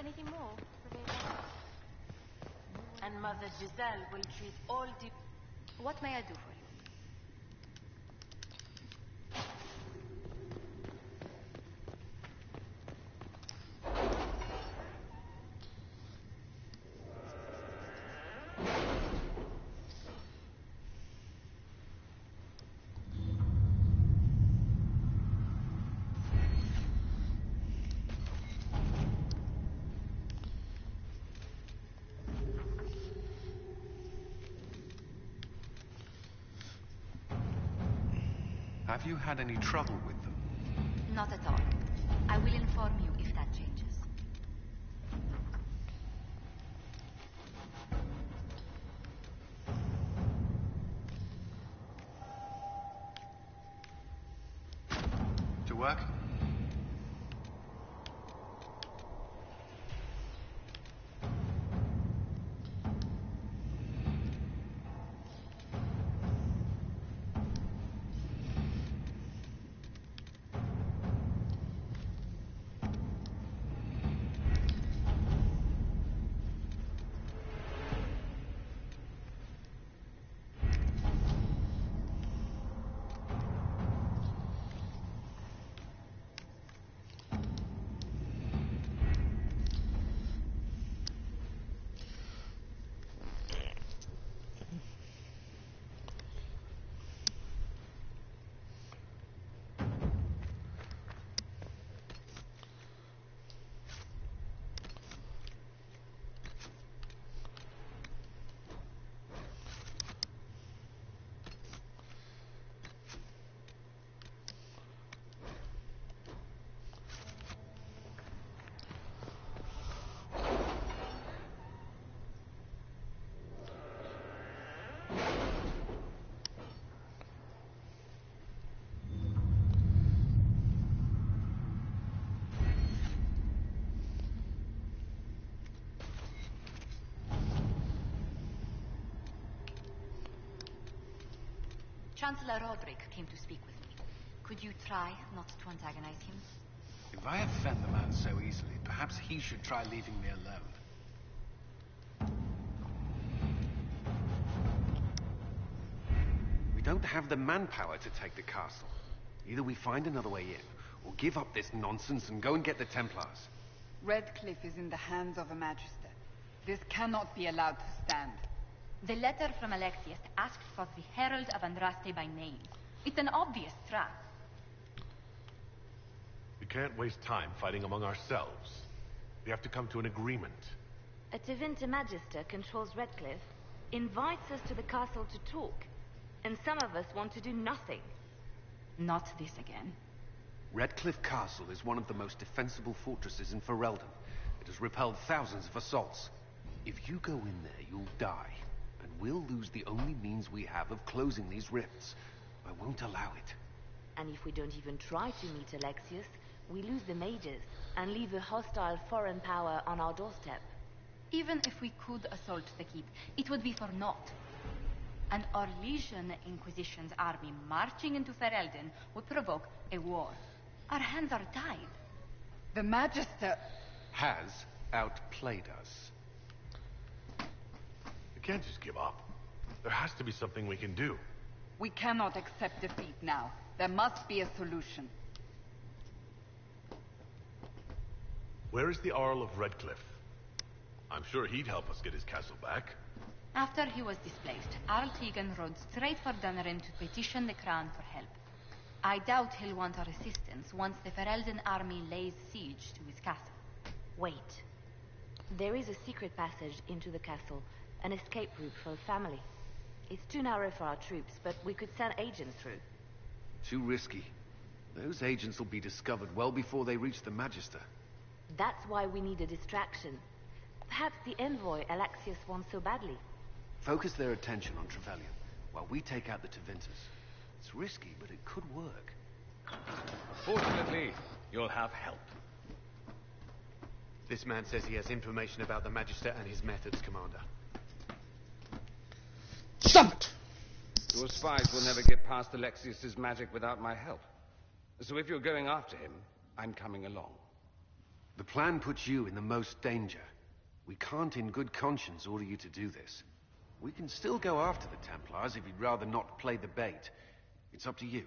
[SPEAKER 7] anything more?
[SPEAKER 14] And Mother Giselle will treat all the...
[SPEAKER 7] What may I do for you?
[SPEAKER 20] Have you had any trouble with them?
[SPEAKER 7] Not at all. I will inform you if that changes.
[SPEAKER 20] To work?
[SPEAKER 7] Chancellor Roderick came to speak with me. Could you try not to antagonize him?
[SPEAKER 20] If I offend the man so easily, perhaps he should try leaving me alone. We don't have the manpower to take the castle. Either we find another way in, or give up this nonsense and go and get the Templars.
[SPEAKER 8] Redcliffe is in the hands of a Magister. This cannot be allowed to stand.
[SPEAKER 7] The letter from Alexius asked for the Herald of Andraste by name. It's an obvious trap.
[SPEAKER 4] We can't waste time fighting among ourselves. We have to come to an agreement.
[SPEAKER 6] A Tevinter Magister controls Redcliffe, invites us to the castle to talk, and some of us want to do nothing.
[SPEAKER 7] Not this again.
[SPEAKER 20] Redcliffe Castle is one of the most defensible fortresses in Ferelden. It has repelled thousands of assaults. If you go in there, you'll die. And we'll lose the only means we have of closing these rifts. I won't allow it.
[SPEAKER 6] And if we don't even try to meet Alexius, we lose the mages and leave a hostile foreign power on our doorstep.
[SPEAKER 7] Even if we could assault the keep, it would be for naught. An Orlesian Inquisition's army marching into Ferelden would provoke a war. Our hands are tied.
[SPEAKER 8] The Magister
[SPEAKER 20] has outplayed us.
[SPEAKER 4] We can't just give up. There has to be something we can do.
[SPEAKER 8] We cannot accept defeat now. There must be a solution.
[SPEAKER 4] Where is the Earl of Redcliffe? I'm sure he'd help us get his castle back.
[SPEAKER 7] After he was displaced, Arl Tegan rode straight for Dunnerin to petition the Crown for help. I doubt he'll want our assistance once the Ferelden army lays siege to his castle.
[SPEAKER 6] Wait. There is a secret passage into the castle, an escape route for the family. It's too narrow for our troops, but we could send agents through.
[SPEAKER 20] Too risky. Those agents will be discovered well before they reach the Magister.
[SPEAKER 6] That's why we need a distraction. Perhaps the envoy Alexius wants so badly.
[SPEAKER 20] Focus their attention on Trevelyan, while we take out the Tevinters. It's risky, but it could work.
[SPEAKER 17] Fortunately, you'll have help.
[SPEAKER 12] This man says he has information about the Magister and his methods, Commander.
[SPEAKER 2] Stop it!
[SPEAKER 17] Your spies will never get past Alexius's magic without my help. So if you're going after him, I'm coming along.
[SPEAKER 20] The plan puts you in the most danger. We can't in good conscience order you to do this. We can still go after the Templars if you'd rather not play the bait. It's up to you.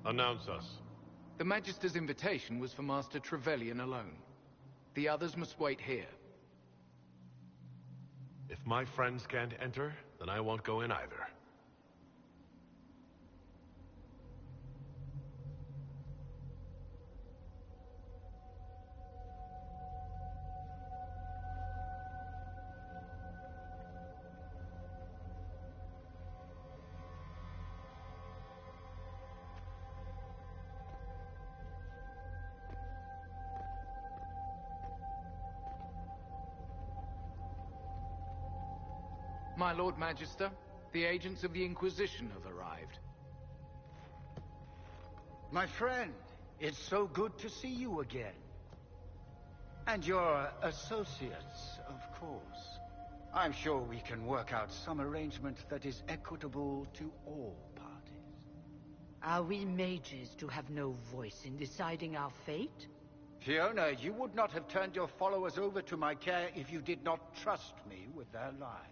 [SPEAKER 4] Announce us.
[SPEAKER 21] The Magister's invitation was for Master Trevelyan alone. The others must wait here.
[SPEAKER 4] If my friends can't enter, then I won't go in either.
[SPEAKER 21] My Lord Magister, the agents of the Inquisition have arrived.
[SPEAKER 16] My friend, it's so good to see you again. And your associates, of course. I'm sure we can work out some arrangement that is equitable to all parties.
[SPEAKER 15] Are we mages to have no voice in deciding our fate?
[SPEAKER 16] Fiona, you would not have turned your followers over to my care if you did not trust me with their lives.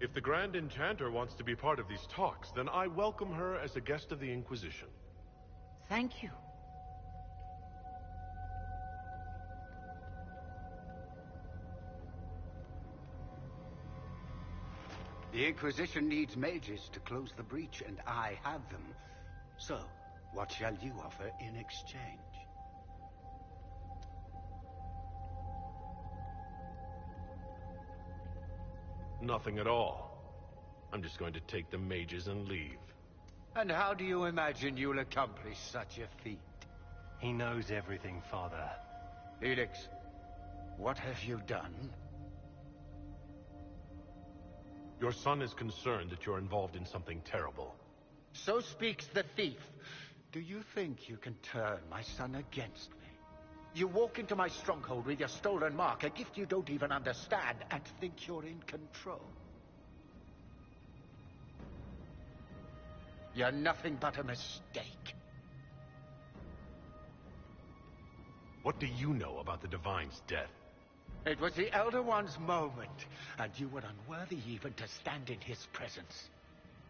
[SPEAKER 4] If the Grand Enchanter wants to be part of these talks, then I welcome her as a guest of the Inquisition.
[SPEAKER 15] Thank you.
[SPEAKER 16] The Inquisition needs mages to close the breach, and I have them. So, what shall you offer in exchange?
[SPEAKER 4] Nothing at all. I'm just going to take the mages and leave.
[SPEAKER 16] And how do you imagine you'll accomplish such a feat?
[SPEAKER 1] He knows everything, Father.
[SPEAKER 16] Felix, what have you done?
[SPEAKER 4] Your son is concerned that you're involved in something terrible.
[SPEAKER 16] So speaks the thief. Do you think you can turn my son against me? You walk into my stronghold with your stolen mark, a gift you don't even understand, and think you're in control. You're nothing but a mistake.
[SPEAKER 4] What do you know about the Divine's death?
[SPEAKER 16] It was the Elder One's moment, and you were unworthy even to stand in his presence.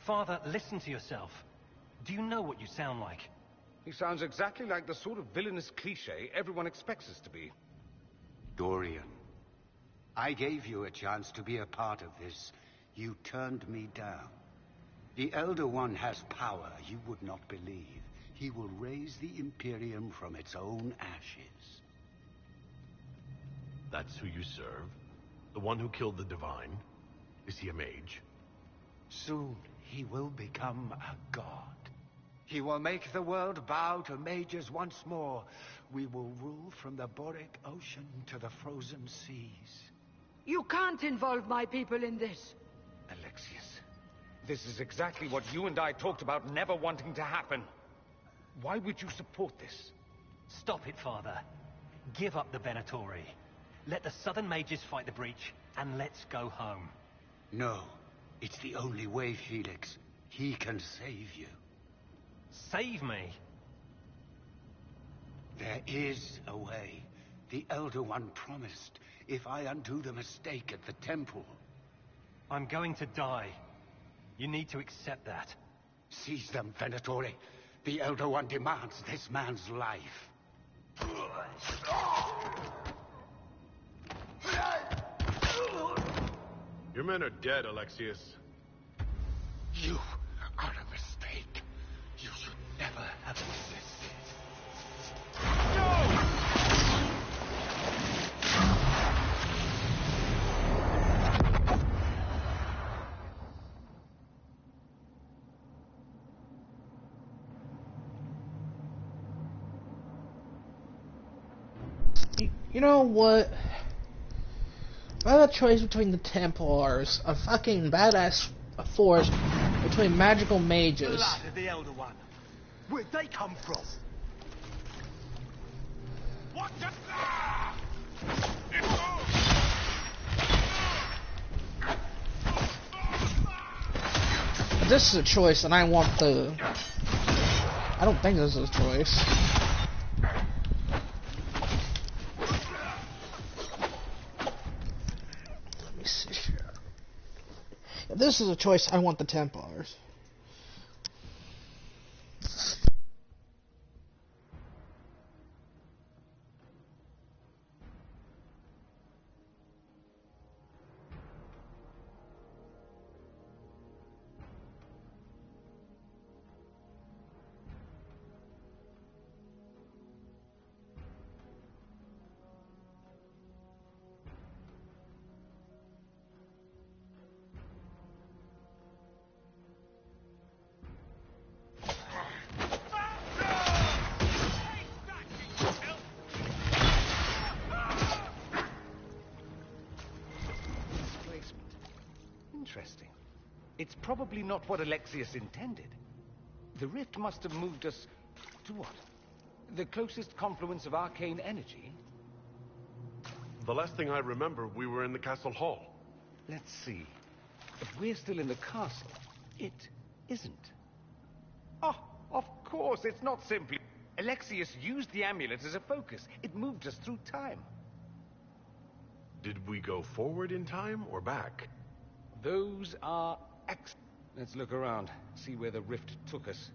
[SPEAKER 1] Father, listen to yourself. Do you know what you sound like?
[SPEAKER 17] He sounds exactly like the sort of villainous cliché everyone expects us to be.
[SPEAKER 16] Dorian, I gave you a chance to be a part of this. You turned me down. The Elder One has power you would not believe. He will raise the Imperium from its own ashes.
[SPEAKER 4] That's who you serve? The one who killed the Divine? Is he a mage?
[SPEAKER 16] Soon he will become a god. He will make the world bow to mages once more. We will rule from the Boric Ocean to the frozen seas.
[SPEAKER 15] You can't involve my people in this.
[SPEAKER 17] Alexius, this is exactly what you and I talked about never wanting to happen. Why would you support this?
[SPEAKER 1] Stop it, Father. Give up the Venatori. Let the Southern Mages fight the breach, and let's go home.
[SPEAKER 16] No, it's the only way, Felix. He can save you.
[SPEAKER 1] Save me?
[SPEAKER 16] There is a way. The Elder One promised, if I undo the mistake at the temple.
[SPEAKER 1] I'm going to die. You need to accept that.
[SPEAKER 16] Seize them, Venatori. The Elder One demands this man's life.
[SPEAKER 4] Your men are dead, Alexius.
[SPEAKER 16] You are a mistake. You should never have existed.
[SPEAKER 2] You know what? If I had a choice between the Templars, a fucking badass force between magical mages.
[SPEAKER 13] Blood of the Elder One. Where'd they come from? What the?
[SPEAKER 2] If this is a choice, and I want the. I don't think this is a choice. Let me see here. If this is a choice, I want the Templars.
[SPEAKER 17] Interesting. It's probably not what Alexius intended. The rift must have moved us to what? The closest confluence of arcane energy?
[SPEAKER 4] The last thing I remember, we were in the castle hall.
[SPEAKER 17] Let's see. If we're still in the castle, it isn't. Oh, of course, it's not simply... Alexius used the amulet as a focus. It moved us through time.
[SPEAKER 4] Did we go forward in time or back?
[SPEAKER 17] Those are Let's look around, see where the rift took us.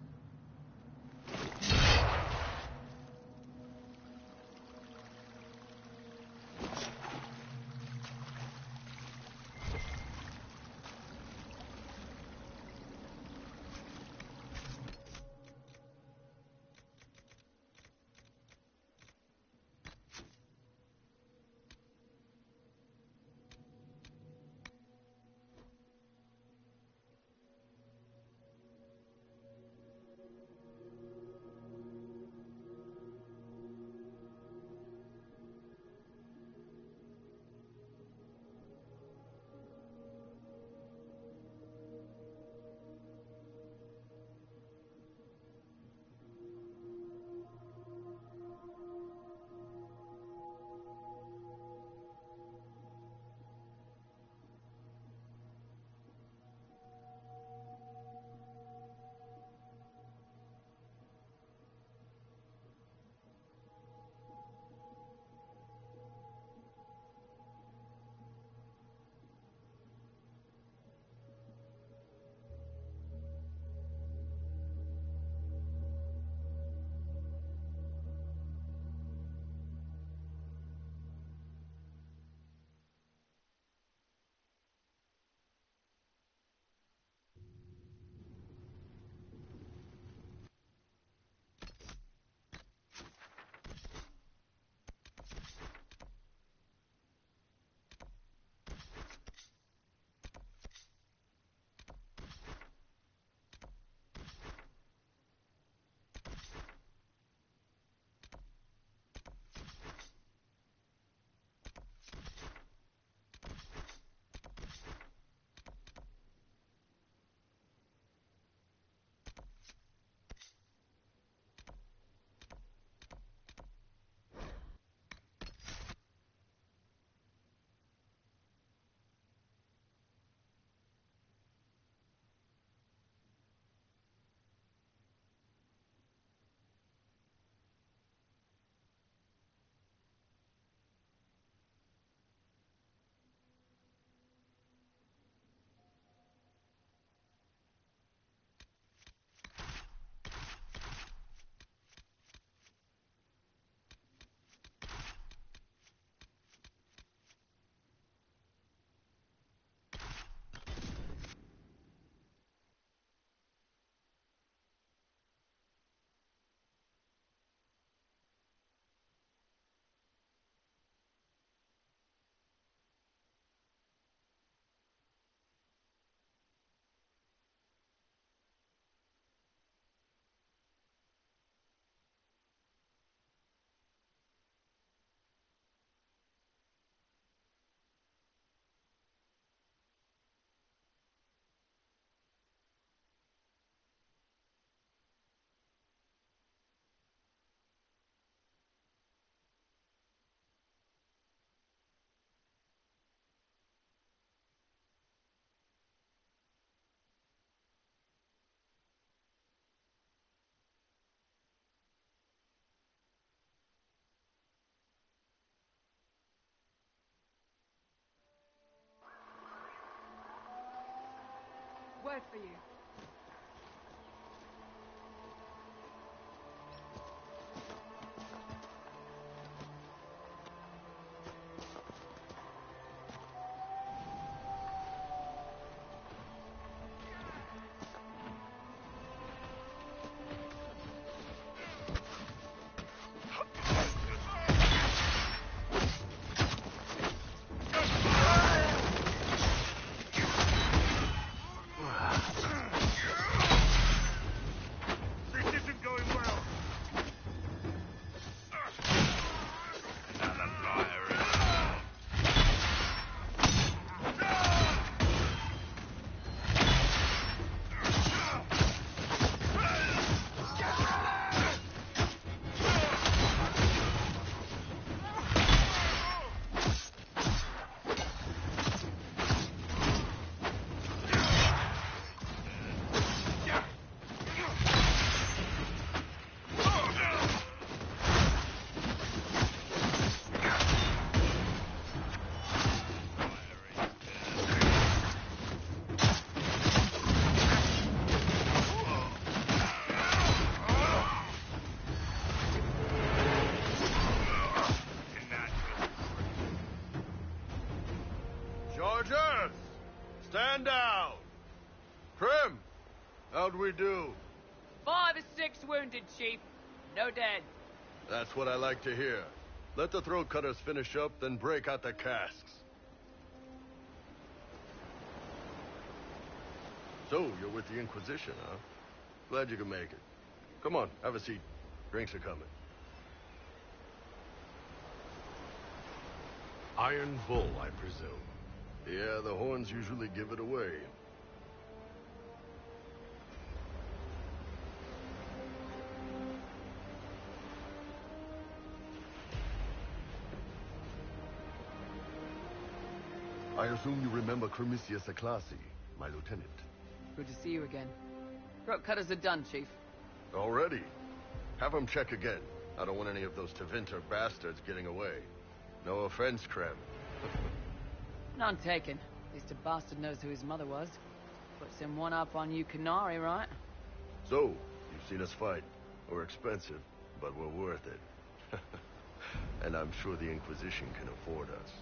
[SPEAKER 8] word for you.
[SPEAKER 4] Chargers! Stand down! Krim! How'd we do?
[SPEAKER 10] 5 or 6 wounded, Chief. No dead.
[SPEAKER 4] That's what I like to hear. Let the throat cutters finish up, then break out the casks. So, you're with the Inquisition, huh? Glad you could make it. Come on, have a seat. Drinks are coming. Iron Bull, I presume. Yeah, the horns usually give it away. I assume you remember Cremisius Aclassi, my lieutenant.
[SPEAKER 10] Good to see you again. Throat cutters are done, Chief.
[SPEAKER 4] Already? Have them check again. I don't want any of those Tevinter bastards getting away. No offense, Krem.
[SPEAKER 10] None taken. At least a bastard knows who his mother was. Puts him one up on you Canary, right?
[SPEAKER 4] So, you've seen us fight. We're expensive, but we're worth it. And I'm sure the Inquisition can afford us.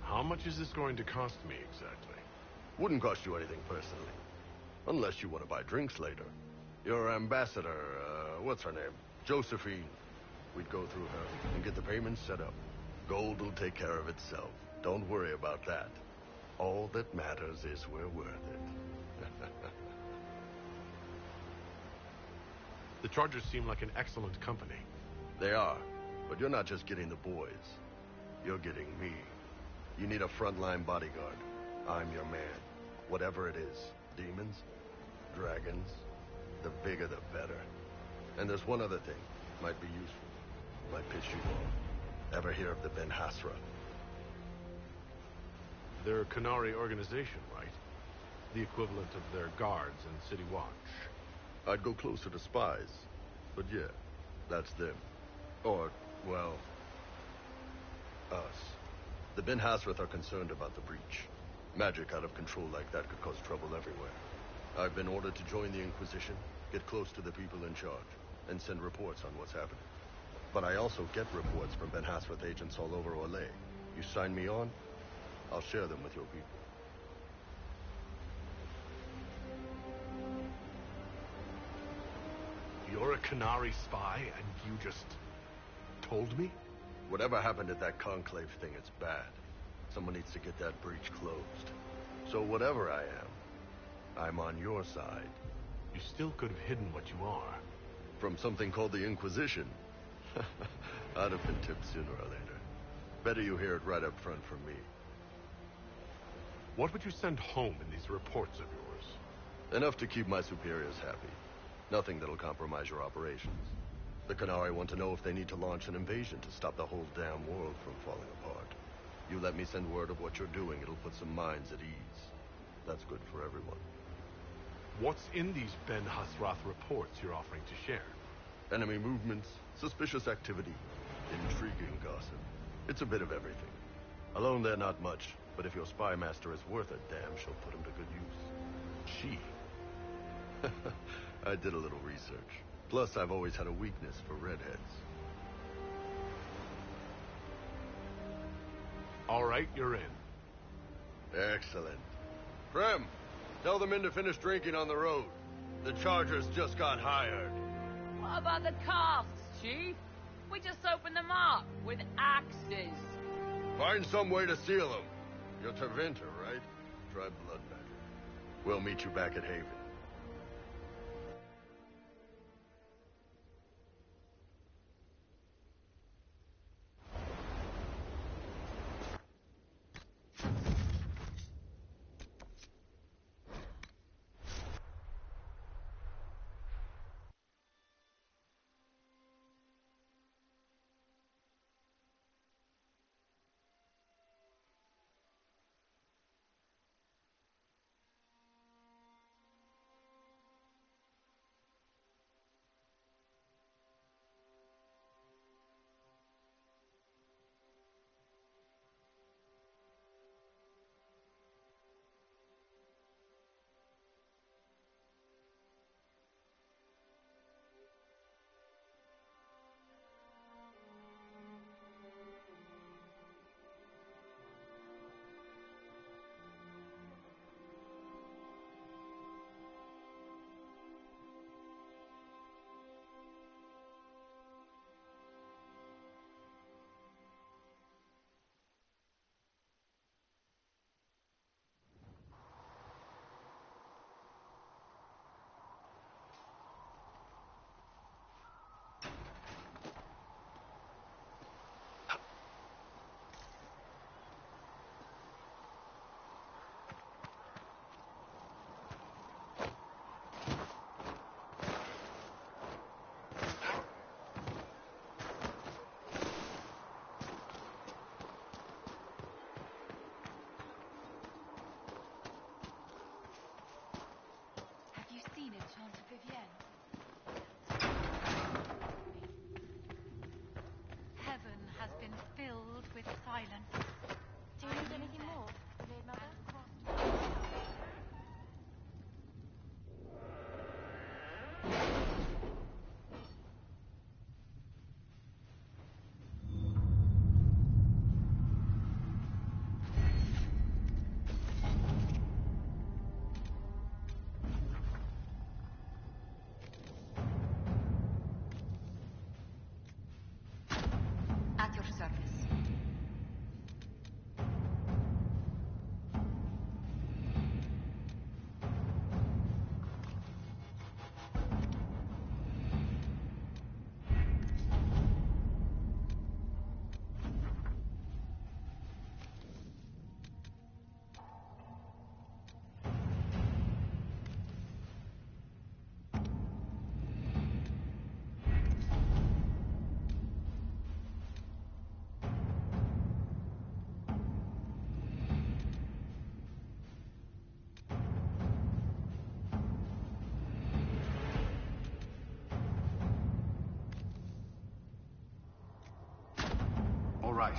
[SPEAKER 11] How much is this going to cost me, exactly?
[SPEAKER 4] Wouldn't cost you anything personally. Unless you want to buy drinks later. Your ambassador, what's her name? Josephine. We'd go through her and get the payments set up. Gold will take care of itself. Don't worry about that. All that matters is we're worth it.
[SPEAKER 11] The Chargers seem like an excellent company.
[SPEAKER 4] They are. But you're not just getting the boys. You're getting me. You need a frontline bodyguard. I'm your man. Whatever it is. Demons? Dragons? The bigger the better. And there's one other thing. Might be useful. Might piss you off. Ever hear of the Ben Hasra?
[SPEAKER 11] They're a Canary organization, right? The equivalent of their guards and City Watch.
[SPEAKER 4] I'd go closer to spies. But yeah, that's them. Or, well, us. The Ben Hasrath are concerned about the breach. Magic out of control like that could cause trouble everywhere. I've been ordered to join the Inquisition, get close to the people in charge, and send reports on what's happening. But I also get reports from Ben Hasrath agents all over Orlais. You sign me on, I'll share them with your people.
[SPEAKER 11] You're a Canary spy, and you just told me?
[SPEAKER 4] Whatever happened at that conclave thing, it's bad. Someone needs to get that breach closed. So whatever I am, I'm on your side.
[SPEAKER 11] You still could have hidden what you are.
[SPEAKER 4] From something called the Inquisition. I'd have been tipped sooner or later. Better you hear it right up front from me.
[SPEAKER 11] What would you send home in these reports of yours?
[SPEAKER 4] Enough to keep my superiors happy. Nothing that'll compromise your operations. The Canary want to know if they need to launch an invasion to stop the whole damn world from falling apart. You let me send word of what you're doing, it'll put some minds at ease. That's good for everyone.
[SPEAKER 11] What's in these Ben Hasrath reports you're offering to share?
[SPEAKER 4] Enemy movements, suspicious activity, intriguing gossip. It's a bit of everything. Alone they're not much, But if your spy master is worth a damn, she'll put him to good use. She? I did a little research. Plus, I've always had a weakness for redheads.
[SPEAKER 11] All right, you're in.
[SPEAKER 4] Excellent. Prem, tell the men to finish drinking on the road. The Chargers just got hired.
[SPEAKER 10] What about the casks, Chief? We just opened them up with axes.
[SPEAKER 4] Find some way to seal them. You're Tevinter, right? Try Bloodbath. We'll meet you back at Haven.
[SPEAKER 14] Heaven has been filled with silence.
[SPEAKER 7] Do you need anything more, Maid Mother?
[SPEAKER 8] At your service.
[SPEAKER 20] All right.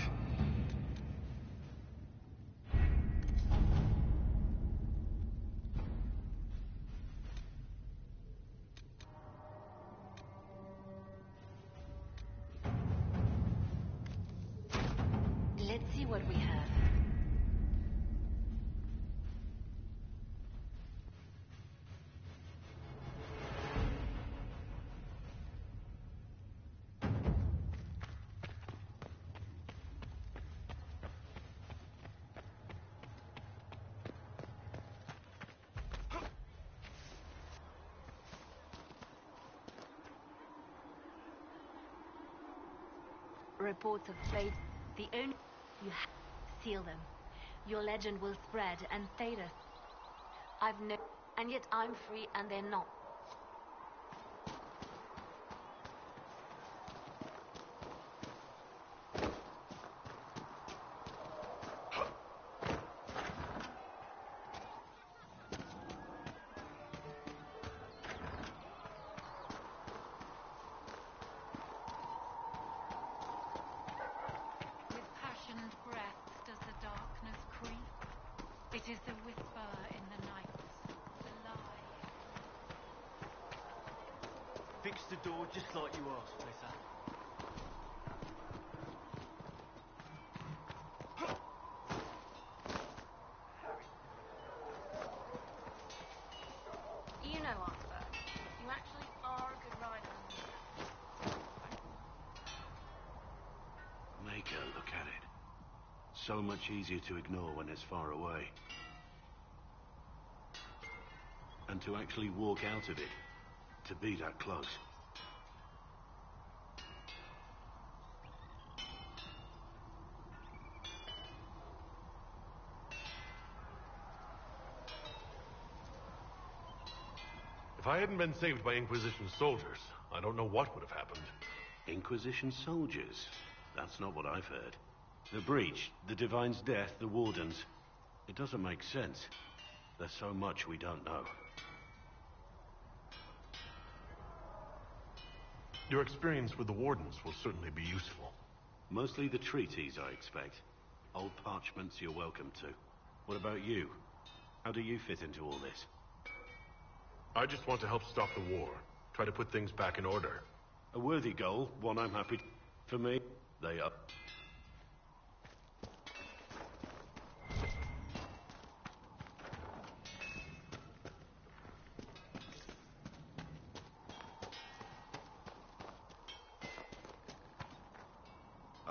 [SPEAKER 6] Let's see what we have. Reports of fate. The only you seal them. Your legend will spread, and Thedas. I've no, and yet I'm free, and they're not.
[SPEAKER 14] With passioned breath does the darkness creep. It is the whisper in the night, the lie.
[SPEAKER 3] Fix the door just like you asked, Splitter.
[SPEAKER 14] You know, Arthur, you actually are a good rider.
[SPEAKER 22] Make her look at it. So much easier to ignore when it's far away. And to actually walk out of it, to be that close.
[SPEAKER 11] If I hadn't been saved by Inquisition soldiers, I don't know what would have happened.
[SPEAKER 22] Inquisition soldiers? That's not what I've heard. The breach, the Divine's death, the Wardens. It doesn't make sense. There's so much we don't know.
[SPEAKER 11] Your experience with the Wardens will certainly be useful.
[SPEAKER 22] Mostly the treaties, I expect. Old parchments you're welcome to. What about you? How do you fit into all this?
[SPEAKER 11] I just want to help stop the war. Try to put things back in order.
[SPEAKER 22] A worthy goal, one I'm happy. For me, they are.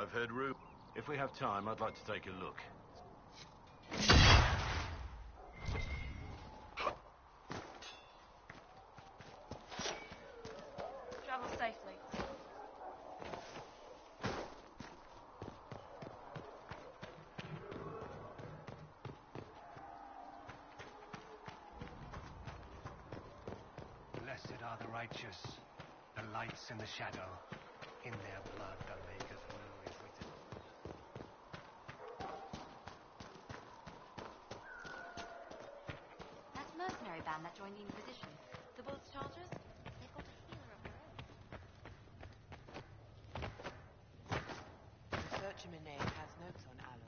[SPEAKER 4] I've heard rumors.
[SPEAKER 22] If we have time, I'd like to take a look.
[SPEAKER 14] Travel safely.
[SPEAKER 1] Blessed are the righteous, the lights in the shadow. In their blood the makers of new is written.
[SPEAKER 6] That mercenary band that joined the Inquisition, the Bulls Chargers, they've got a healer of their own.
[SPEAKER 23] Search him in there has notes on Alan.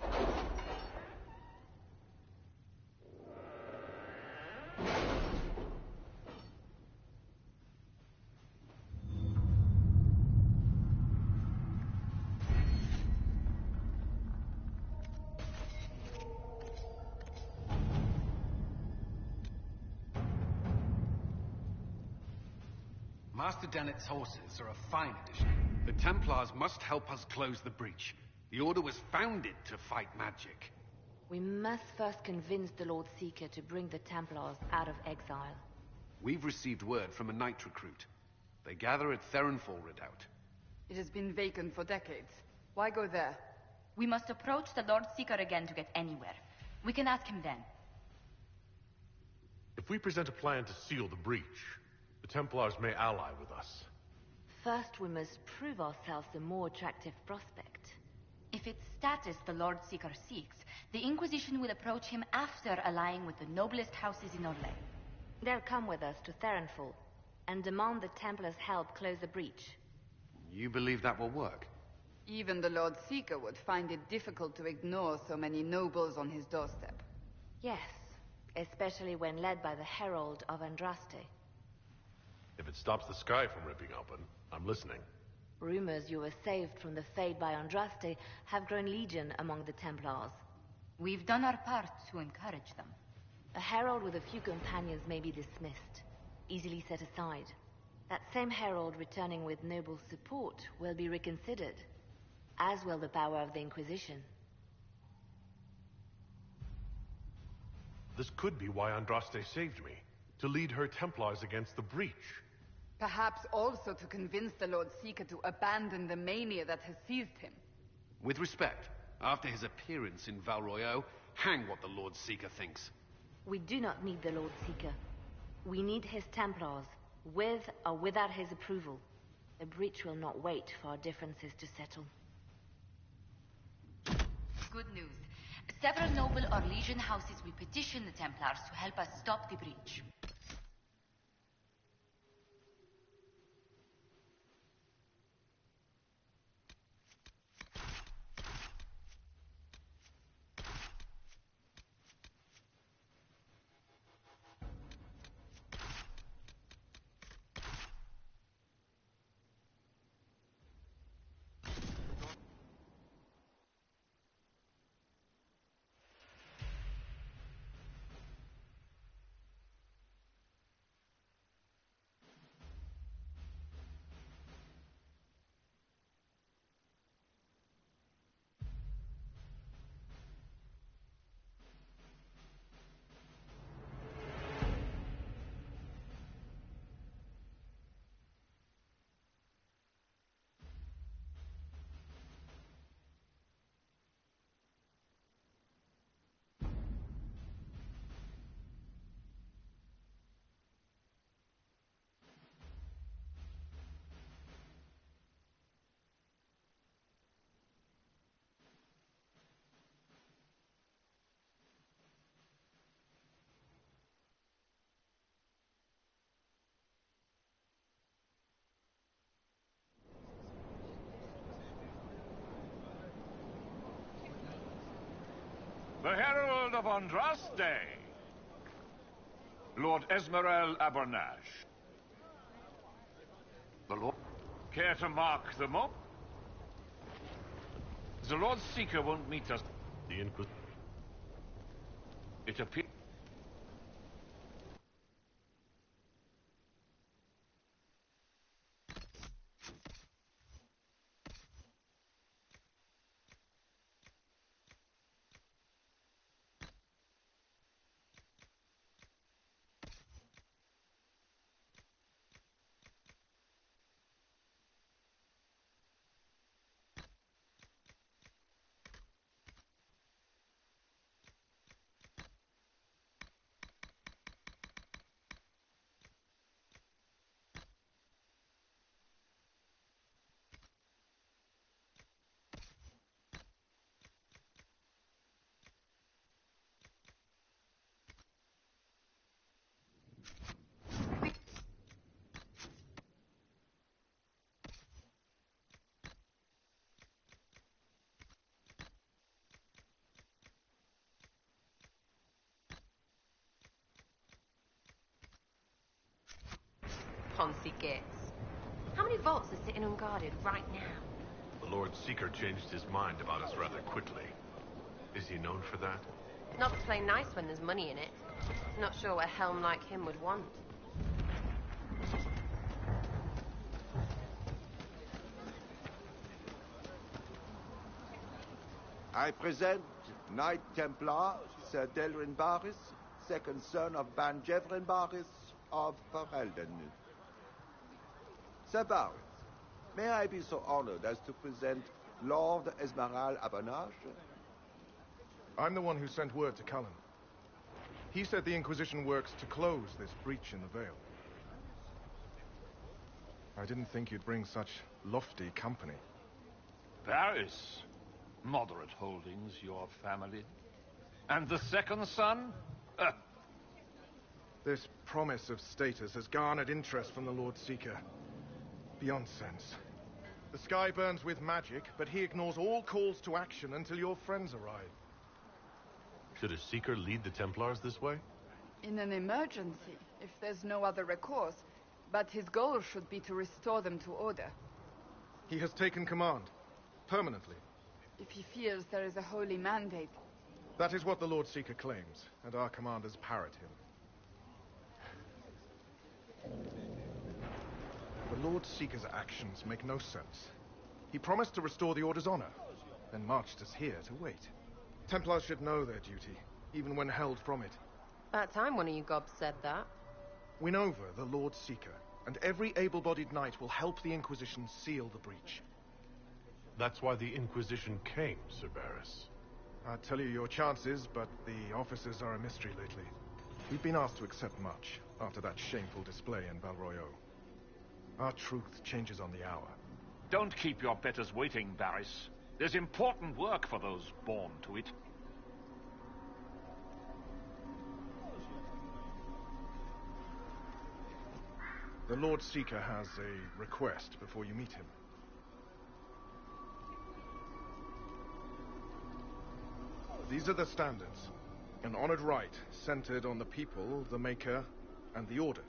[SPEAKER 17] Master Danet's horses are a fine addition. The Templars must help us close the breach. The Order was founded to fight magic.
[SPEAKER 6] We must first convince the Lord Seeker to bring the Templars out of exile.
[SPEAKER 17] We've received word from a knight recruit. They gather at Theronfall Redoubt.
[SPEAKER 8] It has been vacant for decades. Why go there?
[SPEAKER 24] We must approach the Lord Seeker again to get anywhere. We can ask him then.
[SPEAKER 11] If we present a plan to seal the breach, the Templars may ally with us.
[SPEAKER 6] First, we must prove ourselves a more attractive prospect.
[SPEAKER 24] If it's status the Lord Seeker seeks, the Inquisition will approach him after allying with the noblest houses in Orlais.
[SPEAKER 6] They'll come with us to Theronfall and demand the Templars' help close the breach.
[SPEAKER 17] You believe that will work?
[SPEAKER 8] Even the Lord Seeker would find it difficult to ignore so many nobles on his doorstep.
[SPEAKER 6] Yes, especially when led by the Herald of Andraste.
[SPEAKER 11] If it stops the sky from ripping open, I'm listening.
[SPEAKER 6] Rumors you were saved from the fate by Andraste have grown legion among the Templars.
[SPEAKER 24] We've done our part to encourage them.
[SPEAKER 6] A herald with a few companions may be dismissed, easily set aside. That same herald returning with noble support will be reconsidered, as will the power of the Inquisition.
[SPEAKER 11] This could be why Andraste saved me, to lead her Templars against the breach.
[SPEAKER 8] Perhaps also to convince the Lord Seeker to abandon the mania that has seized him.
[SPEAKER 17] With respect, after his appearance in Val Royeaux, hang what the Lord Seeker thinks.
[SPEAKER 6] We do not need the Lord Seeker. We need his Templars, with or without his approval. The breach will not wait for our differences to settle.
[SPEAKER 24] Good news. Several noble Orlesian houses will petition the Templars to help us stop the breach.
[SPEAKER 5] The Herald of Andraste. Lord Esmerel Abernage. The Lord... Care to mark the moment? The Lord Seeker won't meet us.
[SPEAKER 11] The Inquisition.
[SPEAKER 5] It appears...
[SPEAKER 9] Ponzi gets. How many vaults are sitting unguarded right now?
[SPEAKER 11] The Lord Seeker changed his mind about us rather quickly. Is he known for that?
[SPEAKER 9] Not to play nice when there's money in it. Not sure what a helm like him would want.
[SPEAKER 18] I present Knight Templar Sir Delrin Barris, second son of Ban Jevrin Barris of Ferelden. Sir Barris, may I be so honored as to present Lord Esmeralda Abernage?
[SPEAKER 19] I'm the one who sent word to Cullen. He said the Inquisition works to close this breach in the Vale. I didn't think you'd bring such lofty company.
[SPEAKER 5] Paris. Moderate holdings, your family. And the second son?
[SPEAKER 19] This promise of status has garnered interest from the Lord Seeker. Beyond sense. The sky burns with magic, but he ignores all calls to action until your friends arrive.
[SPEAKER 11] Should a Seeker lead the Templars this way?
[SPEAKER 8] In an emergency, if there's no other recourse. But his goal should be to restore them to order.
[SPEAKER 19] He has taken command. Permanently.
[SPEAKER 8] If he feels there is a holy mandate.
[SPEAKER 19] That is what the Lord Seeker claims, and our commanders parrot him. The Lord Seeker's actions make no sense. He promised to restore the Order's honor, then marched us here to wait. Templars should know their duty, even when held from it.
[SPEAKER 9] About time one of you gobs said that.
[SPEAKER 19] Win over the Lord Seeker, and every able-bodied knight will help the Inquisition seal the breach.
[SPEAKER 11] That's why the Inquisition came, Sir Barris.
[SPEAKER 19] I'd tell you your chances, but the officers are a mystery lately. We've been asked to accept much, after that shameful display in Valroyo. Our truth changes on the hour.
[SPEAKER 5] Don't keep your betters waiting, Barris. There's important work for those born to it.
[SPEAKER 19] The Lord Seeker has a request before you meet him. These are the standards. An honored right, centered on the people, the Maker, and the Order.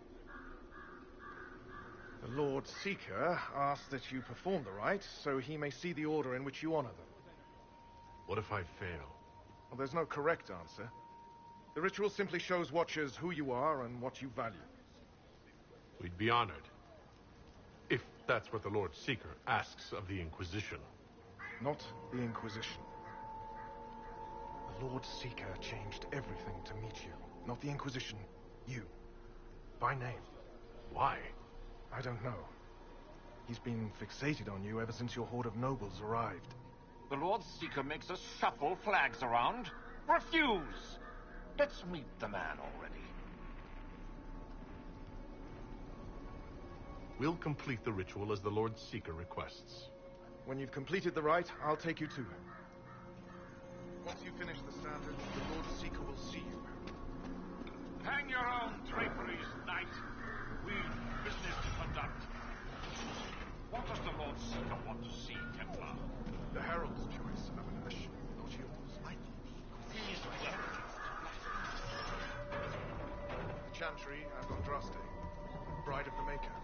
[SPEAKER 19] The Lord Seeker asks that you perform the rite, so he may see the order in which you honor them.
[SPEAKER 11] What if I fail?
[SPEAKER 19] Well, there's no correct answer. The ritual simply shows watchers who you are and what you value.
[SPEAKER 11] We'd be honored. If that's what the Lord Seeker asks of the Inquisition.
[SPEAKER 19] Not the Inquisition. The Lord Seeker changed everything to meet you. Not the Inquisition. You. By name.
[SPEAKER 11] Why?
[SPEAKER 19] I don't know. He's been fixated on you ever since your horde of nobles arrived.
[SPEAKER 5] The Lord Seeker makes us shuffle flags around. Refuse! Let's meet the man already.
[SPEAKER 11] We'll complete the ritual as the Lord Seeker requests.
[SPEAKER 19] When you've completed the rite, I'll take you to him. Once you finish the standard, the Lord Seeker will see you.
[SPEAKER 5] Hang your own draperies, knight. We've business to conduct. What does the Lord Seeker want to see, Templar?
[SPEAKER 19] The Herald's choice, Abernage, not yours. I thought the Inquisition...
[SPEAKER 5] He's
[SPEAKER 19] Chantry and Andraste, Bride of the Maker,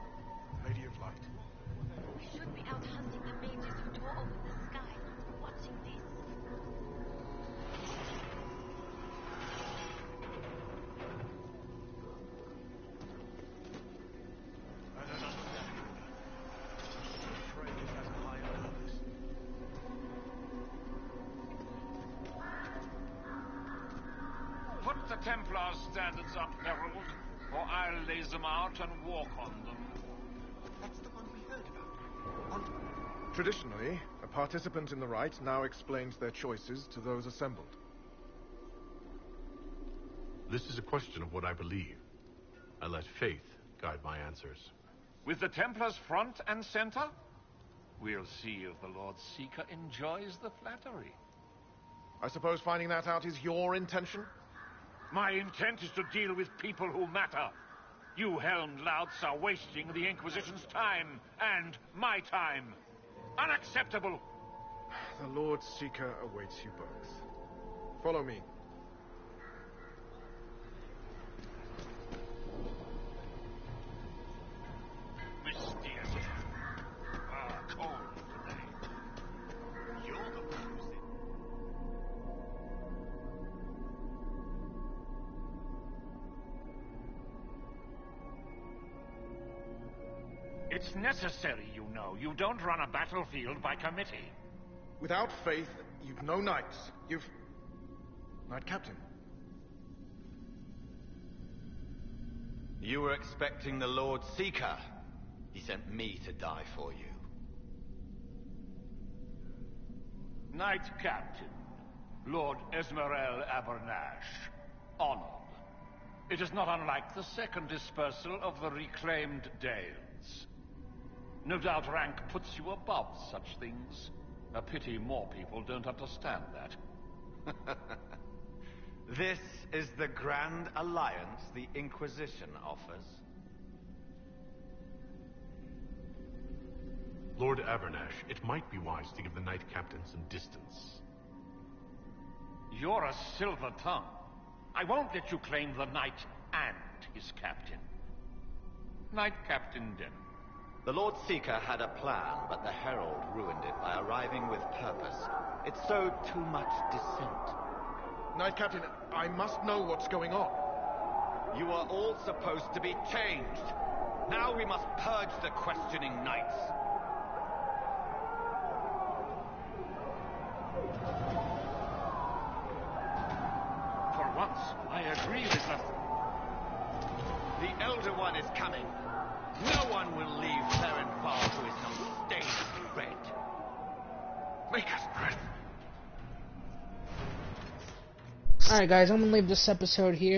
[SPEAKER 19] Lady of Light.
[SPEAKER 9] We should be out hunting the mages who tore open the sky, not watching this.
[SPEAKER 5] I don't understand. I'm afraid it has a higher purpose. Put the Templar's standards up, Herald, or I'll lay them out and walk on them.
[SPEAKER 19] That's the one we heard about. Traditionally, a participant in the rite now explains their choices to those assembled.
[SPEAKER 11] This is a question of what I believe. I let faith guide my answers.
[SPEAKER 5] With the Templars front and center, we'll see if the Lord Seeker enjoys the flattery.
[SPEAKER 19] I suppose finding that out is your intention?
[SPEAKER 5] My intent is to deal with people who matter. You helmed louts are wasting the Inquisition's time, and my time. Unacceptable!
[SPEAKER 19] The Lord Seeker awaits you both. Follow me.
[SPEAKER 5] Misty as cold today. You're the one who's in. It's necessary, you know. You don't run a battlefield by committee.
[SPEAKER 19] Without faith, you've no knights. You've... Knight Captain.
[SPEAKER 12] You were expecting the Lord Seeker. He sent me to die for you.
[SPEAKER 5] Knight Captain, Lord Esmerel Abernash, honored. It is not unlike the second dispersal of the reclaimed Dales. No doubt rank puts you above such things. A pity more people don't understand that.
[SPEAKER 12] This is the grand alliance the Inquisition offers.
[SPEAKER 11] Lord Abernash, it might be wise to give the Knight Captain some distance.
[SPEAKER 5] You're a silver tongue. I won't let you claim the knight and his captain. Knight Captain Denham.
[SPEAKER 12] The Lord Seeker had a plan, but the Herald ruined it by arriving with purpose. It sowed too much dissent.
[SPEAKER 19] Knight Captain, I must know what's going on.
[SPEAKER 12] You are all supposed to be changed. Now we must purge the questioning knights.
[SPEAKER 5] For once, I agree with her.
[SPEAKER 12] The Elder One is coming. No one will leave Therenfar who is not stained with red.
[SPEAKER 11] Make us breath.
[SPEAKER 2] Alright guys, I'm gonna leave this episode here.